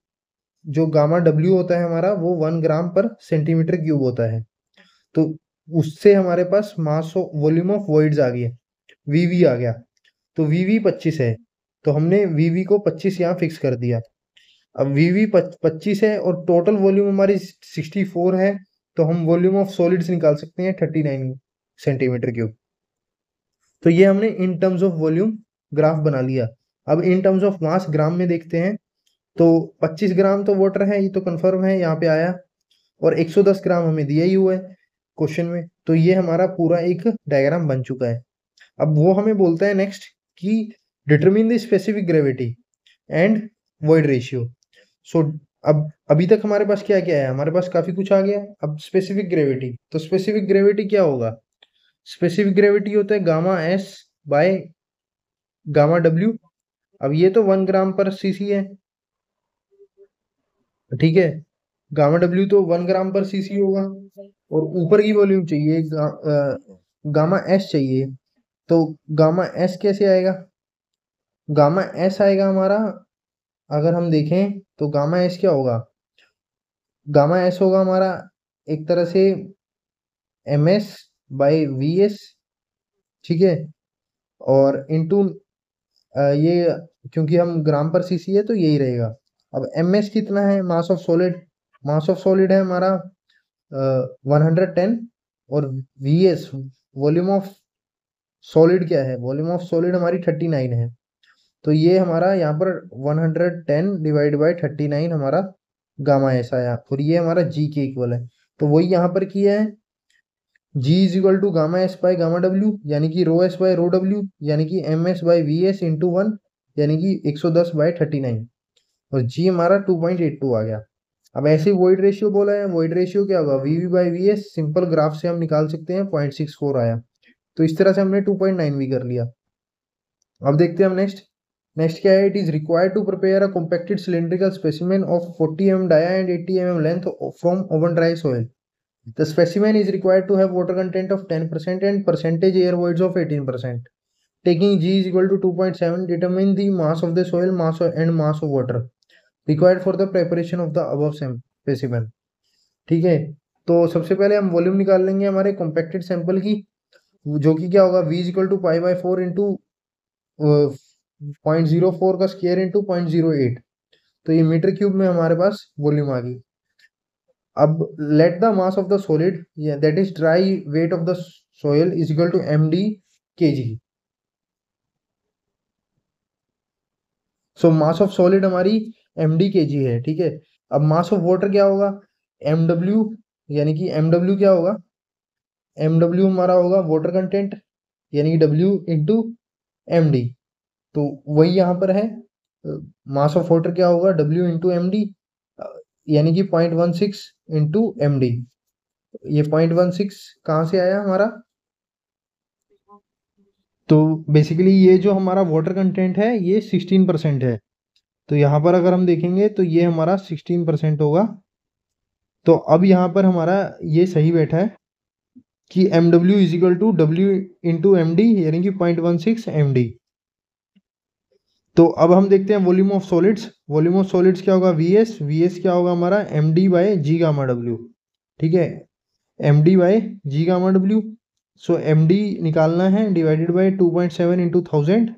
जो गामा डब्ल्यू होता है हमारा वो 1 ग्राम पर सेंटीमीटर क्यूब होता है। तो उससे हमारे पास mass of volume of voids आ गया, वीवी आ गया। तो वीवी 25 है, तो हमने वीवी को 25 यहाँ फिक्स कर दिया। अब वीवी 25 है और टोटल वॉल्यूम हमारी 64 है, तो हम वॉल्यूम ऑफ सॉलिड्स निकाल सकते हैं 39 सेंटीमीटर क्यूब। तो ये हमने in terms of volume graph बना लिया। अब इन टर्म्स ऑफ मास ग्राम में देखते हैं। तो 25 ग्राम तो वाटर है, ये तो कंफर्म है, यहाँ पे आया, और 110 ग्राम हमें दिया ही हुआ है क्वेश्चन में। तो ये हमारा पूरा एक डायग्राम बन चुका है। अब वो हमें बोलता है नेक्स्ट कि determine the specific gravity and void ratio. So अब अभी तक हमारे पास क्या क्या है, हमारे पास काफी कुछ आ गया। अब स्पेसिफिक ग्रेविटी, तो स्पेसिफिक ग्रेविटी क्या होगा, स्पेसिफिक ग्रेविटी होता है gamma S by gamma W. अब ये तो 1 ग्राम पर सीसी है, ठीक है, गामा डब्ल्यू तो 1 ग्राम पर सीसी होगा, और ऊपर की वॉल्यूम चाहिए गामा एस चाहिए। तो गामा एस कैसे आएगा, गामा एस आएगा हमारा, अगर हम देखें तो गामा एस क्या होगा, गामा एस होगा हमारा एक तरह से M S by V S, ठीक है, और इनटू ये, क्योंकि हम ग्राम पर सीसी है तो यही रहेगा। अब एम एस कितना है, मास of solid, mass of solid है हमारा 110, और V S volume of solid क्या है, वॉल्यूम ऑफ सॉलिड हमारी 39 है। तो ये हमारा यहाँ पर 110 डिवाइड बाई 39 हमारा गामा एस आया, और ये हमारा जी के इक्वल है। तो वही यहाँ पर किया है, G is equal to gamma S by gamma W, यानी कि rho S by rho W, यानी कि M S by V S into 1, यानी कि 110 बाई 39, और जी हमारा 2.82 आ गया। अब ऐसे वॉइड रेशियो बोला है, वॉइड रेशियो क्या होगा, V V by V S, simple graph से हम निकाल सकते हैं, 0.64 आया। तो इस तरह से हमने 2.9 भी कर लिया। अब देखते हैं हम नेक्स्ट, नेक्स्ट क्या है, it is required to prepare a compacted cylindrical specimen of 40 mm dia and 80 mm length from oven dry soil. The specimen is required to have water content of 10% and percentage air voids of 18%. Taking G is equal to 2.7, determine the mass of the soil, mass and mass of water required for the preparation of the above specimen. ठीक है, तो सबसे पहले हम volume निकाल लेंगे हमारे compacted sample की, जो कि क्या होगा, V is equal to pi by 4 into 0.04 का स्क्वायर इंटू 0.08। तो ये मीटर क्यूब में हमारे पास वॉल्यूम आ गई। अब let the mass of the solid, that is dry weight of the soil, is equal to M D K G. So mass of solid हमारी M D K G है, ठीक है। अब मास ऑफ वाटर क्या होगा, M W, यानी कि M W क्या होगा, एम डब्ल्यू हमारा होगा वाटर कंटेंट, यानी कि डब्ल्यू इंटू एम डी। तो वही यहाँ पर है, मास ऑफ वाटर क्या होगा, डब्ल्यू इंटू एम डी, यानी कि 0.16 इंटू एम डी। ये 0.16 कहाँ से आया हमारा? तो बेसिकली ये जो हमारा वाटर कंटेंट है ये 16% है। तो यहाँ पर अगर हम देखेंगे तो ये हमारा 16% होगा। तो अब यहाँ पर हमारा ये सही बैठा है कि M W is equal to W into M D, यानी कि 0.16 एम डी। तो अब हम देखते हैं volume of solids. Volume of solids क्या होगा? V S. वी एस क्या होगा हमारा? M D by G gamma W. ठीक है, M D by G gamma W. So M D निकालना है, डिवाइडेड बाई 2.7 इंटू 1000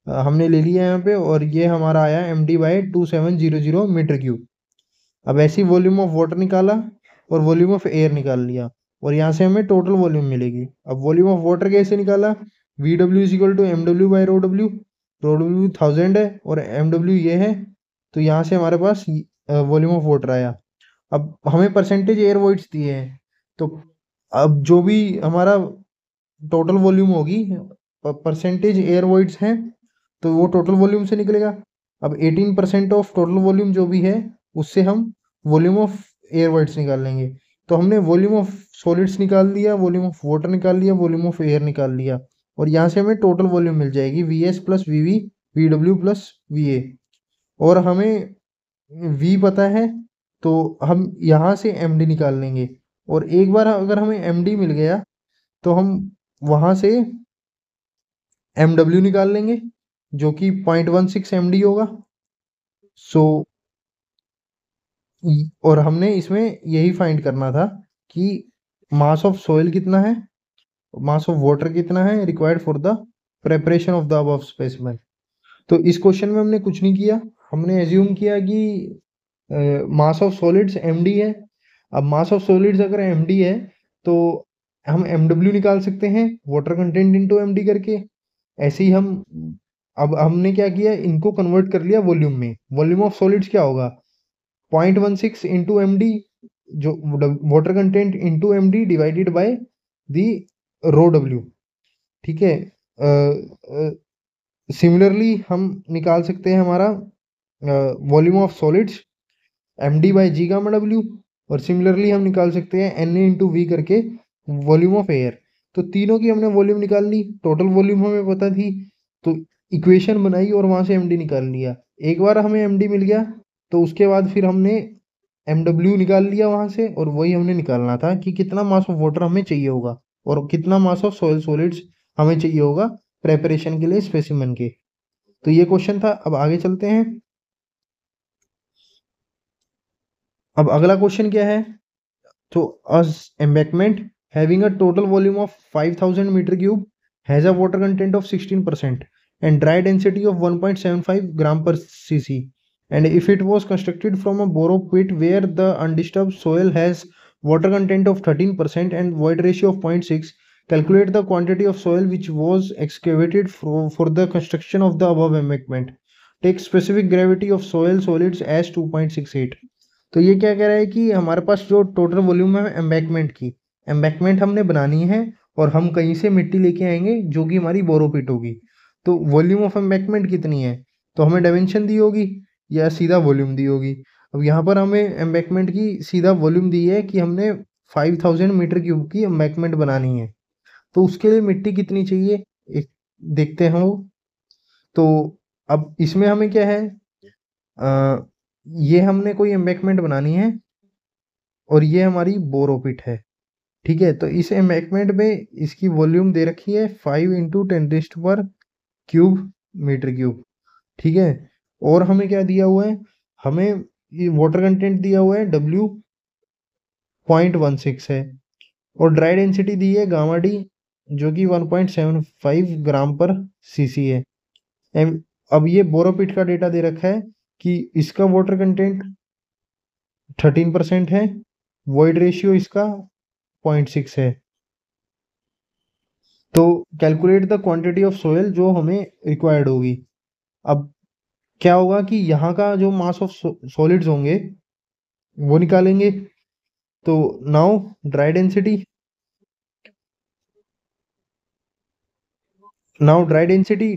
हमने ले लिया यहाँ पे, और ये हमारा आया M D by 2700 metre cube. अब ऐसी वॉल्यूम ऑफ वाटर निकाला और वॉल्यूम ऑफ एयर निकाल लिया, और यहाँ से हमें टोटल वॉल्यूम मिलेगी। अब वॉल्यूम ऑफ वाटर कैसे निकाला? V W is equal to M W by rho W. Rho W 1000 है और एम डब्ल्यू ये है, तो यहाँ से हमारे पास वॉल्यूम ऑफ वाटर आया। अब हमें परसेंटेज एयर वॉइड्स दिए हैं, तो अब जो भी हमारा टोटल वॉल्यूम होगी, परसेंटेज एयर वॉइड्स हैं, तो वो टोटल वॉल्यूम से निकलेगा। अब 18% ऑफ टोटल वॉल्यूम जो भी है, उससे हम वॉल्यूम ऑफ एयर वॉइड्स निकाल लेंगे। तो हमने वॉल्यूम ऑफ सॉलिड्स निकाल लिया, वॉल्यूम ऑफ वाटर निकाल लिया, वॉल्यूम ऑफ एयर निकाल लिया, और यहाँ से हमें टोटल वॉल्यूम मिल जाएगी V S plus V V, V W plus V A. और हमें वी पता है, तो हम यहाँ से एम डी निकाल लेंगे। और एक बार अगर हमें एम डी मिल गया, तो हम वहाँ से एम डब्ल्यू निकाल लेंगे, जो कि 0.16 एम डी होगा। सो और हमने इसमें यही फाइंड करना था कि मास ऑफ सोइल कितना है, मास ऑफ वाटर कितना है required for the preparation of the above specimen. तो इस क्वेश्चन में हमने कुछ नहीं किया, हमने एज्यूम किया कि mass of solids M D है। अब मास ऑफ सॉलिड्स अगर एम डी है, तो हम एम डब्ल्यू निकाल सकते हैं water content into M D करके। ऐसे ही हम, अब हमने क्या किया, इनको कन्वर्ट कर लिया वॉल्यूम में। वॉल्यूम ऑफ सॉलिड्स क्या होगा? 0.16 इंटू एम डी, जो water content into M D divided by the rho W. ठीक है, सिमिलरली हम निकाल सकते हैं हमारा volume of solids M D by G gamma W, और सिमिलरली हम निकाल सकते हैं एन ए इंटू वी करके वॉल्यूम ऑफ एयर। तो तीनों की हमने वॉल्यूम निकाल ली, टोटल वॉल्यूम हमें पता थी, तो इक्वेशन बनाई और वहां से एमडी निकाल लिया। एक बार हमें एमडी मिल गया, तो उसके बाद फिर हमने एम डब्ल्यू निकाल लिया वहां से, और वही हमने निकालना था कि कितना मास ऑफ वाटर हमें चाहिए होगा और कितना मास ऑफ सॉइल सॉलिड्स हमें चाहिए होगा प्रेपरेशन के लिए स्पेसिमेन के। तो ये क्वेश्चन था। अब आगे चलते हैं। अब अगला क्वेश्चन क्या है? तो अस embankment having a total volume of 5000 meter cube has a water content of 16% and dry density of 1.75 gram per cc, and if it was constructed from a borrow pit where the undisturbed soil has water content of 13% and void ratio of 0.6, calculate the quantity of soil which was excavated for the construction of the above embankment. Take specific gravity of soil solids as 2.68. तो ये क्या कह रहा है कि हमारे पास जो total volume है एम्बैकमेंट की, एम्बैकमेंट हमने बनानी है और हम कहीं से मिट्टी लेके आएंगे जो कि हमारी बोरोपिट होगी। तो वॉल्यूम ऑफ एम्बैकमेंट कितनी है? तो हमें डायमेंशन दी होगी या सीधा वॉल्यूम दी होगी। अब यहाँ पर हमें एम्बैकमेंट की सीधा वॉल्यूम दी है कि हमने 5000 मीटर क्यूब की एम्बैकमेंट बनानी है। तो उसके लिए मिट्टी कितनी चाहिए, एक देखते हैं वो। तो अब इसमें हमें क्या है, ये हमने कोई एम्बैकमेंट बनानी है और ये हमारी बोरोपिट है। ठीक है, तो इस एम्बैकमेंट में इसकी वॉल्यूम दे रखी है 5 इंटू 10 क्यूब मीटर क्यूब। ठीक है, और हमें क्या दिया हुआ है, हमें ये वाटर कंटेंट दिया हुआ है W 0.16 है, और ड्राई डेंसिटी दी है गामा डी जो कि 1.75 ग्राम पर सीसी है। अब ये बोरोपिट का डेटा दे रखा है कि इसका वाटर कंटेंट 13% है, वॉइड रेशियो इसका 0.6 है। तो calculate the quantity of soil जो हमें रिक्वायर्ड होगी। अब क्या होगा कि यहाँ का जो मास ऑफ सॉलिड्स होंगे वो निकालेंगे। तो now dry density,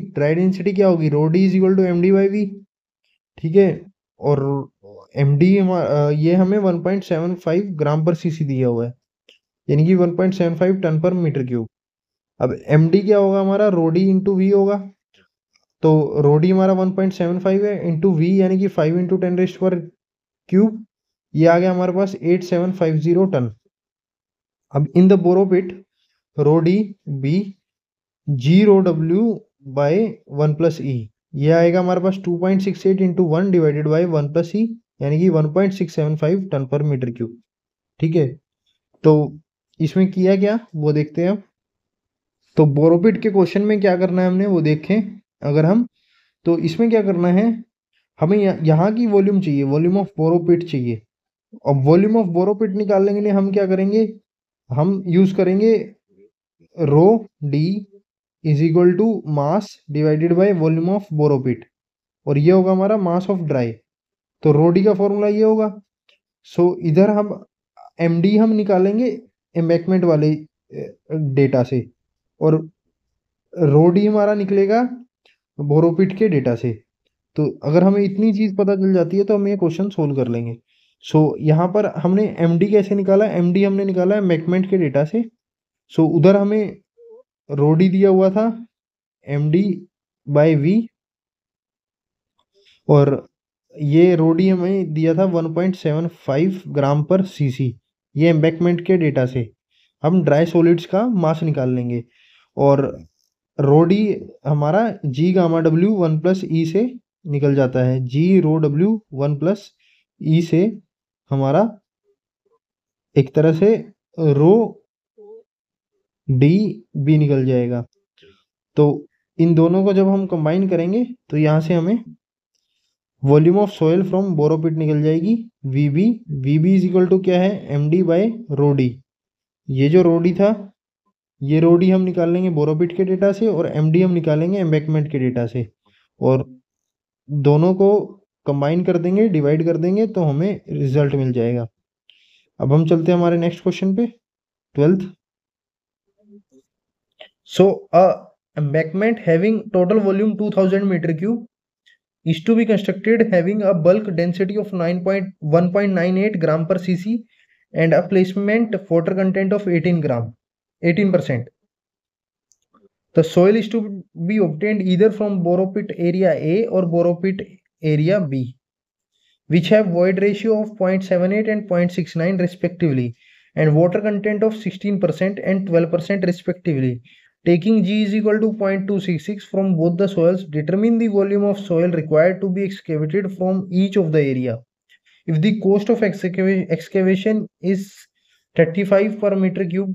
dry density क्या होगी, rho D is equal to M D by V. ठीक है, और एम डी ये हमें 1.75 ग्राम पर सीसी दिया हुआ है। यानी कि 1.75 टन पर मीटर क्यूब। अब एमडी क्या होगा हमारा, रोडी इंटू वी होगा। तो रोडी हमारा 1.75 है इंटू वी यानी कि 5 इंटू 10⁻³ ये आ गया हमारे पास 8750 टन। अब in the borrow pit rho D be G rho W by 1+E ये आएगा हमारे पास 2.68 इंटू 1 डिवाइडेड बाई 1+E यानी कि 1.675 टन पर मीटर क्यूब। ठीक है, तो इसमें किया क्या वो देखते हैं अब। तो बोरोपिट के क्वेश्चन में क्या करना है हमने वो देखें अगर हम, तो इसमें क्या करना है हमें यहाँ की वॉल्यूम चाहिए, वॉल्यूम ऑफ बोरोपिट चाहिए। अब वॉल्यूम ऑफ बोरोपिट निकालने के लिए हम क्या करेंगे, हम यूज करेंगे rho D is equal to mass divided by volume of borrow pit, और ये होगा हमारा मास ऑफ ड्राई। तो रो डी का फॉर्मूला ये होगा। सो इधर हम एम डी हम निकालेंगे एम्बैकमेंट वाले डेटा से, और रो डी हमारा निकलेगा बोरोपिट के डेटा से। तो अगर हमें इतनी चीज पता चल जाती है तो हम ये क्वेश्चन सोल्व कर लेंगे। सो यहाँ पर हमने एम डी कैसे निकाला, एम डी हमने निकाला एम्बैकमेंट के डेटा से। सो उधर हमें रो डी दिया हुआ था एम डी बाई वी, और ये रो डी हमें दिया था 1.75 ग्राम पर सीसी। ये एम्बैकमेंट के डेटा से हम ड्राई सॉलिड्स का मास निकाल लेंगे, और रो डी हमारा जी गामा डब्ल्यू 1+E से निकल जाता है, जी रो डब्ल्यू 1+E से हमारा एक तरह से रो डी बी निकल जाएगा। तो इन दोनों को जब हम कंबाइन करेंगे तो यहाँ से हमें volume of soil from borrow pit निकल जाएगी V B. V B is equal to क्या है, M D by rho D. ये जो रो डी था ये रो डी हम निकाल लेंगे बोरोपिट के डेटा से, और एम डी हम निकालेंगे एम्बैकमेंट के डेटा से, और दोनों को कंबाइन कर देंगे, डिवाइड कर देंगे तो हमें रिजल्ट मिल जाएगा। अब हम चलते हैं हमारे नेक्स्ट क्वेश्चन पे, 12th। So a embankment having total volume 2000 meter cube is to be constructed having a bulk density of 1.98 gram per cc and a placement water content of 18%. The soil is to be obtained either from boropit area A or boropit area B, which have void ratio of 0.78 and 0.69 respectively, and water content of 16% and 12% respectively. Taking G is equal to 0.266 from both the soils, determine the volume of soil required to be excavated from each of the area. If the cost of excavation is 35 per meter cube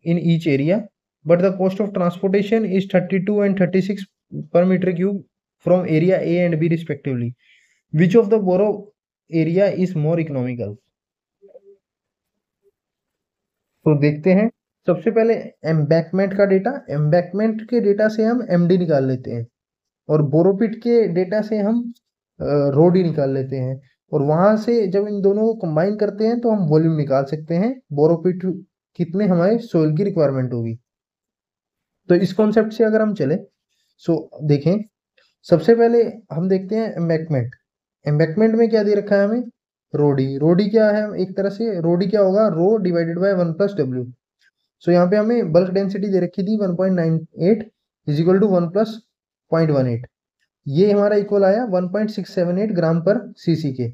in each area, but the cost of transportation is 32 and 36 per meter cube from area A and B respectively, which of the borough area is more economical? तो देखते हैं सबसे पहले embankment का data. Embankment के data से हम MD निकाल लेते हैं, और बोरोपिट के डेटा से हम रोडी निकाल लेते हैं, और वहां से जब इन दोनों को कंबाइन करते हैं तो हम वॉल्यूम निकाल सकते हैं बोरोपिट कितने हमारे सोइल की रिक्वायरमेंट होगी। तो इस कॉन्सेप्ट से अगर हम चले, सो देखें सबसे पहले हम देखते हैं एम्बैकमेंट। एम्बैकमेंट में क्या दे रखा है हमें, रोडी। रोडी क्या है, एक तरह से रोडी क्या होगा, रो डिवाइडेड बाय 1+W। सो यहाँ पे हमें बल्क डेंसिटी दे रखी थी 1.98 इज इक्वल टू 1 + 0.18, ये हमारा इक्वल आया 1.678 ग्राम पर सीसी के।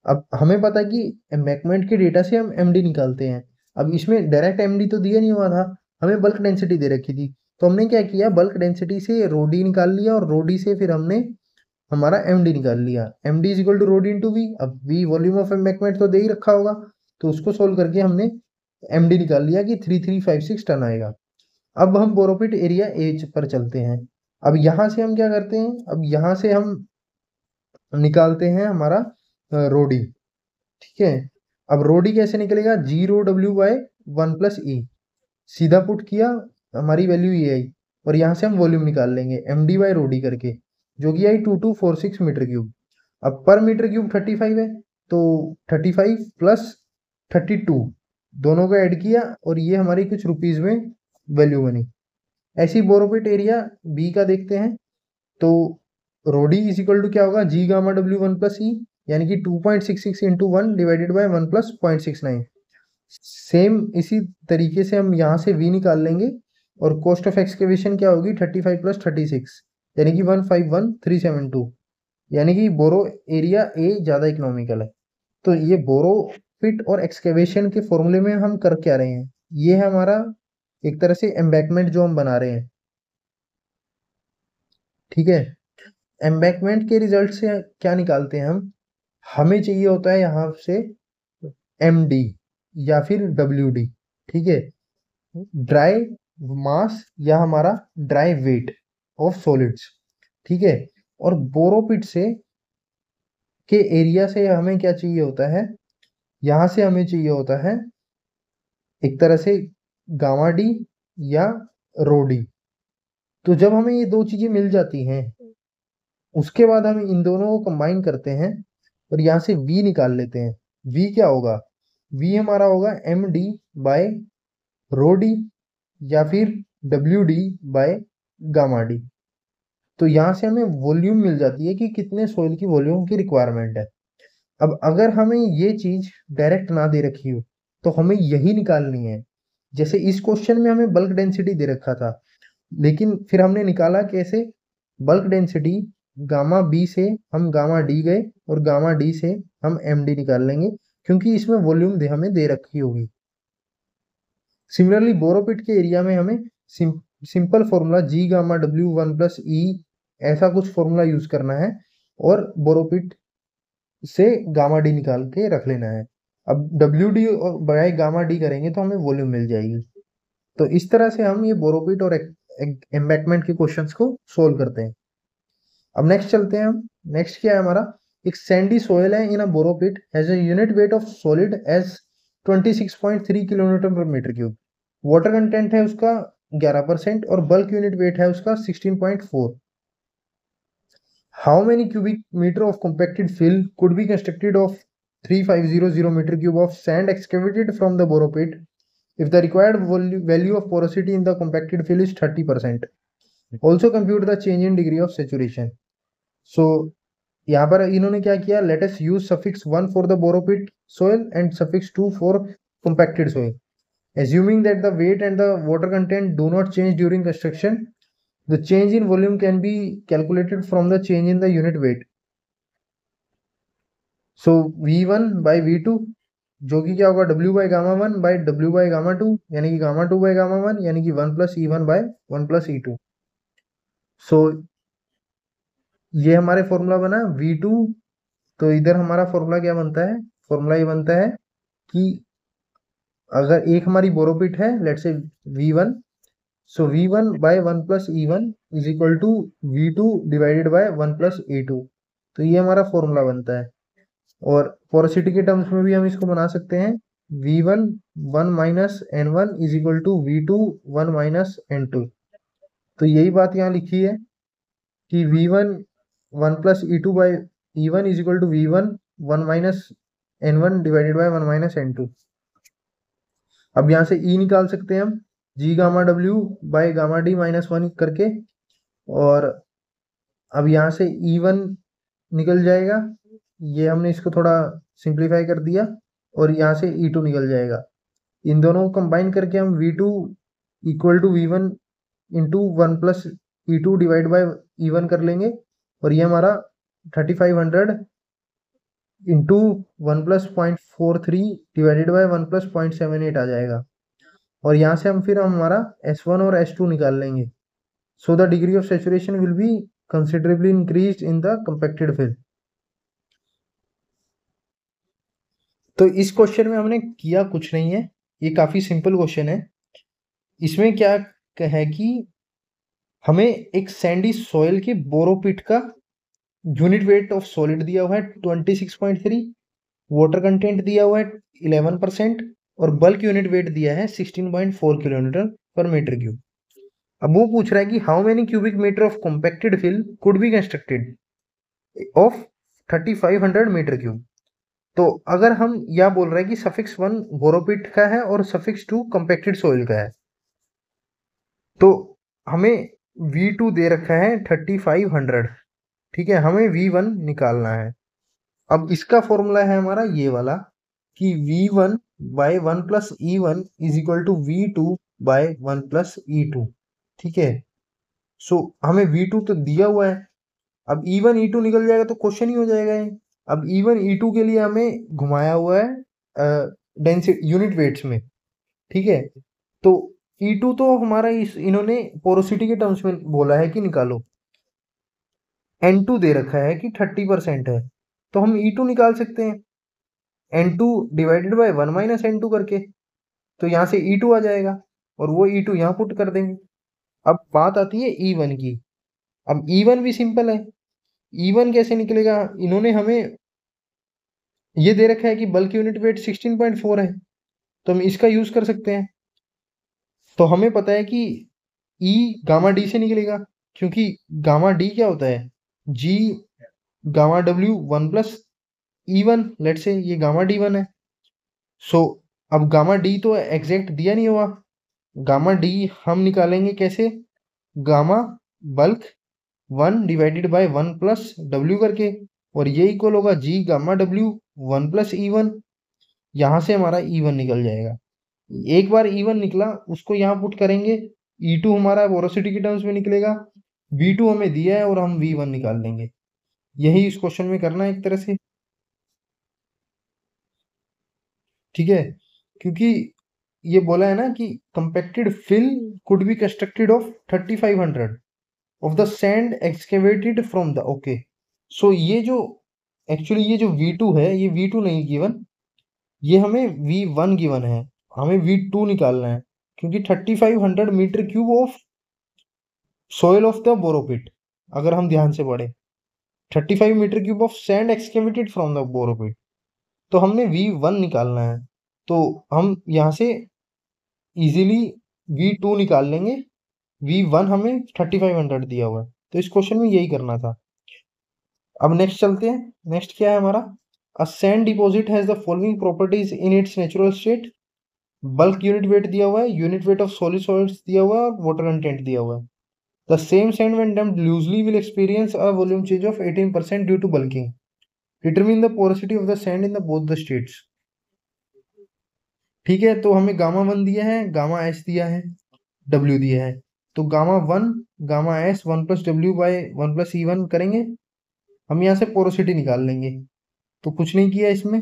अब हमें पता है कि एम्बैकमेंट के डेटा से हम एमडी निकालते हैं। अब इसमें डायरेक्ट एमडी तो दिया नहीं हुआ था, हमें बल्क डेंसिटी दे रखी थी, तो हमने क्या किया, बल्क डेंसिटी से रोडी निकाल लिया, और रोडी से फिर हमने हमारा एमडी निकाल लिया। MD is equal to rho D into V. अब वी वॉल्यूम ऑफ एम्बैकमेंट तो दे ही रखा होगा, तो उसको सोल्व करके हमने एमडी निकाल लिया कि 3356 टन आएगा। अब हम बोरोपिट एरिया एच पर चलते हैं। अब यहाँ से हम क्या करते हैं, अब यहाँ से हम निकालते हैं हमारा रोडी। ठीक है, अब रोडी कैसे निकलेगा, जी रो डब्ल्यू बाय 1+E, सीधा पुट किया हमारी वैल्यू ये आई, और यहाँ से हम वॉल्यूम निकाल लेंगे एम डी बाई रोडी करके, जो कि आई 2246 मीटर क्यूब। अब पर मीटर क्यूब 35 है, तो 35 + 32 दोनों को ऐड किया, और ये हमारी कुछ रुपीज में वैल्यू बनी। ऐसी बोरोपिट एरिया बी का देखते हैं, तो रोडी इज इक्वल टू क्या होगा, जी गामा डब्ल्यू 1+E, यानी कि 2.66 इंटू 1 डिवाइडेड बाई 1 + 0.69। सेम इसी तरीके से हम यहाँ से v निकाल लेंगे और कॉस्ट ऑफ एक्सकेवेशन क्या होगी 35 प्लस 36 यानी कि 151372, यानी कि बोरो एरिया ए ज़्यादा इकोनॉमिकल है। तो ये बोरो पिट और एक्सकेवेशन के फॉर्मूले में हम कर क्या रहे हैं, ये है हमारा एक तरह से एम्बैकमेंट जो हम बना रहे हैं। ठीक है, एम्बैकमेंट के रिजल्ट से क्या निकालते हैं हम, हमें चाहिए होता है यहाँ से एम डी या फिर डब्ल्यू डी। ठीक है, ड्राई मास या हमारा ड्राई वेट ऑफ सॉलिड्स। ठीक है, और बोरोपिट से के एरिया से हमें क्या चाहिए होता है, यहाँ से हमें चाहिए होता है एक तरह से गामा डी या रो डी। तो जब हमें ये दो चीजें मिल जाती हैं उसके बाद हम इन दोनों को कंबाइन करते हैं और यहाँ से v निकाल लेते हैं। v क्या होगा, v हमारा होगा M D bye rho D या फिर W D bye gamma D. तो यहाँ से हमें वॉल्यूम मिल जाती है कि कितने सोइल की वॉल्यूम की रिक्वायरमेंट है। अब अगर हमें ये चीज डायरेक्ट ना दे रखी हो तो हमें यही निकालनी है। जैसे इस क्वेश्चन में हमें बल्क डेंसिटी दे रखा था, लेकिन फिर हमने निकाला कैसे, बल्क डेंसिटी गामा बी से हम गामा डी गए और गामा डी से हम एम डी निकाल लेंगे क्योंकि इसमें वॉल्यूम हमें दे रखी होगी। सिमिलरली बोरोपिट के एरिया में हमें simple formula G gamma W one plus E ऐसा कुछ फॉर्मूला यूज करना है और बोरोपिट से गामा डी निकाल के रख लेना है। अब डब्ल्यू डी और बाय गामा डी करेंगे तो हमें वॉल्यूम मिल जाएगी। तो इस तरह से हम ये बोरोपिट और एम्बैकमेंट के क्वेश्चंस को सोल्व करते हैं। अब नेक्स्ट चलते हैं हम। नेक्स्ट क्या है हमारा, एक सैंडी सोयल है in a borrow pit has a unit weight of solid as 26.3 kilometre per metre cube. Water content है उसका 11% और बल्क यूनिट वेट है उसका 16.4। How many cubic metre of compacted fill could be constructed of 3500 meter cube of sand excavated from the boropit if the required value of porosity in the compacted fill is 30%? Also compute the change in degree of saturation. So यहाँ पर इन्होंने क्या किया, let us use suffix 1 for the boropit soil and suffix 2 for compacted soil. Assuming that the weight and the water content do not change during construction, the change in volume can be calculated from the change in the unit weight. So V1 by V2 जो कि क्या होगा W by gamma 1 by W by gamma 2 यानी कि gamma 2 by gamma 1 यानी कि 1 plus E1 by 1 plus E2। सो ये हमारे फॉर्मूला बना V2। तो इधर हमारा फॉर्मूला क्या बनता है, फॉर्मूला ये बनता है कि अगर एक हमारी बोरोपिट है let's say V1, so V1 by 1 plus E1 is equal to V2 divided by 1 plus E2। तो ये हमारा फॉर्मूला बनता है। और पोरोसिटी के टर्म्स में भी हम इसको बना सकते हैं V1 1 minus N1 is equal to V2 1 minus N2। तो यही बात यहाँ लिखी है कि V1 1 plus E2 by E1 is equal to V1 1 minus N1 divided by 1 minus N2। अब यहाँ से E निकाल सकते हैं हम G gamma W by gamma D minus 1 करके, और अब यहाँ से E1 निकल जाएगा, ये हमने इसको थोड़ा सिंप्लीफाई कर दिया, और यहाँ से E2 निकल जाएगा। इन दोनों को कंबाइन करके हम V2 equal to V1 into 1 plus E2 divide by E1 कर लेंगे, और ये हमारा 3500 into 1 plus 0.43 divided by 1 plus 0.78 आ जाएगा। और यहाँ से हम फिर हमारा S1 और S2 निकाल लेंगे। So the degree of saturation will be considerably increased in the compacted fill. तो इस क्वेश्चन में हमने किया कुछ नहीं है, ये काफी सिंपल क्वेश्चन है। इसमें क्या है कि हमें एक सैंडी सॉइल के बोरोपिट का यूनिट वेट ऑफ सॉलिड दिया हुआ है 26.3, वाटर कंटेंट दिया हुआ है 11% और बल्क यूनिट वेट दिया है 16.4 किलोमीटर पर मीटर क्यूब। अब वो पूछ रहा है कि how many cubic metre of compacted fill could be constructed of 3500 metre cube. तो अगर हम यह बोल रहे हैं कि सफिक्स 1 बोरोपिट का है और सफिक्स 2 कॉम्पैक्टेड सॉइल का है, तो हमें V2 दे रखा है 3500। ठीक है, हमें V1 निकालना है। अब इसका फॉर्मूला है हमारा ये वाला कि V1 by 1 plus E1 is equal to V2 by 1 plus E2। ठीक है, सो हमें V2 तो दिया हुआ है, अब E1 E2 निकल जाएगा तो क्वेश्चन ही हो जाएगा ये। अब E1 E2 के लिए हमें घुमाया हुआ है डेंसिटी यूनिट वेट्स में। ठीक है, तो E2 तो हमारा इस इन्होंने पोरोसिटी के टर्म्स में बोला है कि निकालो, N2 दे रखा है कि 30% है, तो हम E2 निकाल सकते हैं N2 divided by 1 minus N2 करके, तो यहाँ से E2 आ जाएगा और वो E2 यहाँ पुट कर देंगे। अब बात आती है E1 की। अब E1 भी सिंपल है, E1 कैसे निकलेगा, इन्होंने हमें ये दे रखा है कि बल्क यूनिट वेट 16.4 है, तो हम इसका यूज कर सकते हैं। तो हमें पता है कि E गामा डी से निकलेगा, क्योंकि गामा डी क्या होता है, G gamma W 1 plus E1, let say ये गामा D1 है। सो अब गामा डी तो एग्जैक्ट दिया नहीं हुआ, गामा डी हम निकालेंगे कैसे, gamma bulk 1 divided by 1 plus W करके, और ये इक्वल होगा G gamma W 1 plus E1। यहाँ से हमारा E1 निकल जाएगा। एक बार E1 निकला उसको यहाँ पुट करेंगे, E2 हमारा वेलोसिटी के टर्म्स में निकलेगा, V2 हमें दिया है और हम V1 निकाल लेंगे। यही इस क्वेश्चन में करना है एक तरह से। ठीक है, क्योंकि ये बोला है ना कि compacted fill could be constructed of 3500 of the sand excavated from the, okay. So ये जो एक्चुअली ये जो V2 है, ये V2 नहीं गिवन, ये हमें V1 गिवन है, हमें V2 निकालना है, क्योंकि 3500 metre cube of soil of the borrow pit, अगर हम ध्यान से पढ़े 35 metre cube of sand excavated from the borrow pit, तो हमने V1 निकालना है। तो हम यहाँ से इजीली V2 निकाल लेंगे, V1 हमें 3500 दिया हुआ है, तो इस क्वेश्चन में यही करना था। अब नेक्स्ट चलते हैं, नेक्स्ट क्या है हमारा, a sand deposit has the following properties in its natural state. Bulk unit weight दिया हुआ है, unit weight of solid solids दिया हुआ है और वाटर कंटेंट दिया हुआ है। The same sand when dumped loosely will experience a volume change of 18% due to bulking. Determine the porosity of the sand in the both the states. ठीक है, तो हमें गामा 1 दिया है, गामा एस दिया है, W दिया है, तो gamma 1 gamma S 1 plus W by 1 plus E1 करेंगे, हम यहाँ से पोरोसिटी निकाल लेंगे। तो कुछ नहीं किया इसमें,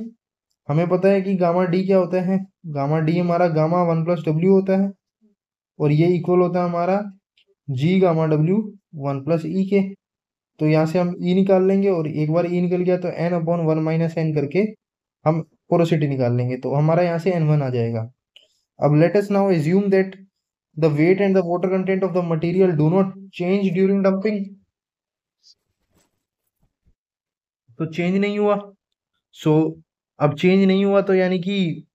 हमें पता है कि गामा डी क्या होता है, गामा डी हमारा गामा 1 प्लस डब्ल्यू होता है, और ये इक्वल होता है हमारा G गामा W 1 प्लस ई के। तो यहाँ से हम E निकाल लेंगे, और एक बार E निकल गया तो N अपॉन 1 माइनस N करके हम पोरोसिटी निकाल लेंगे, तो हमारा यहाँ से N1 आ जाएगा। अब let us now assume that the weight and the water content of the material do not change during dumping। तो चेंज नहीं हुआ, सो अब चेंज नहीं हुआ तो यानी कि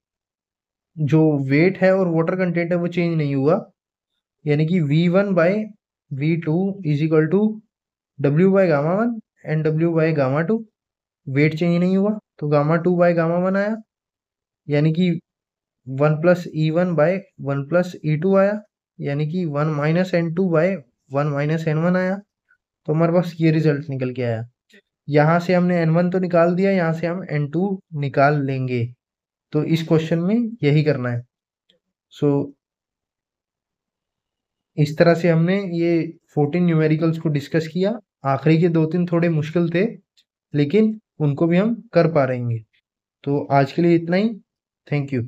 जो वेट है और वाटर कंटेंट है वो चेंज नहीं हुआ, यानी कि V1 बाय V2 is equal to W by gamma 1 and W by gamma 2। Weight change नहीं हुआ तो गामा 2 बाय गामा 1 आया, यानी कि 1 plus E1 bye 1 plus E2 आया, यानी कि 1 minus N2 bye 1 minus N1 आया। तो हमारे पास ये रिजल्ट निकल के आया। यहाँ से हमने N1 तो निकाल दिया, यहाँ से हम N2 निकाल लेंगे। तो इस क्वेश्चन में यही करना है। सो इस तरह से हमने ये 14 न्यूमेरिकल्स को डिस्कस किया। आखिरी के 2-3 थोड़े मुश्किल थे, लेकिन उनको भी हम कर पा रहेंगे। तो आज के लिए इतना ही। Thank you.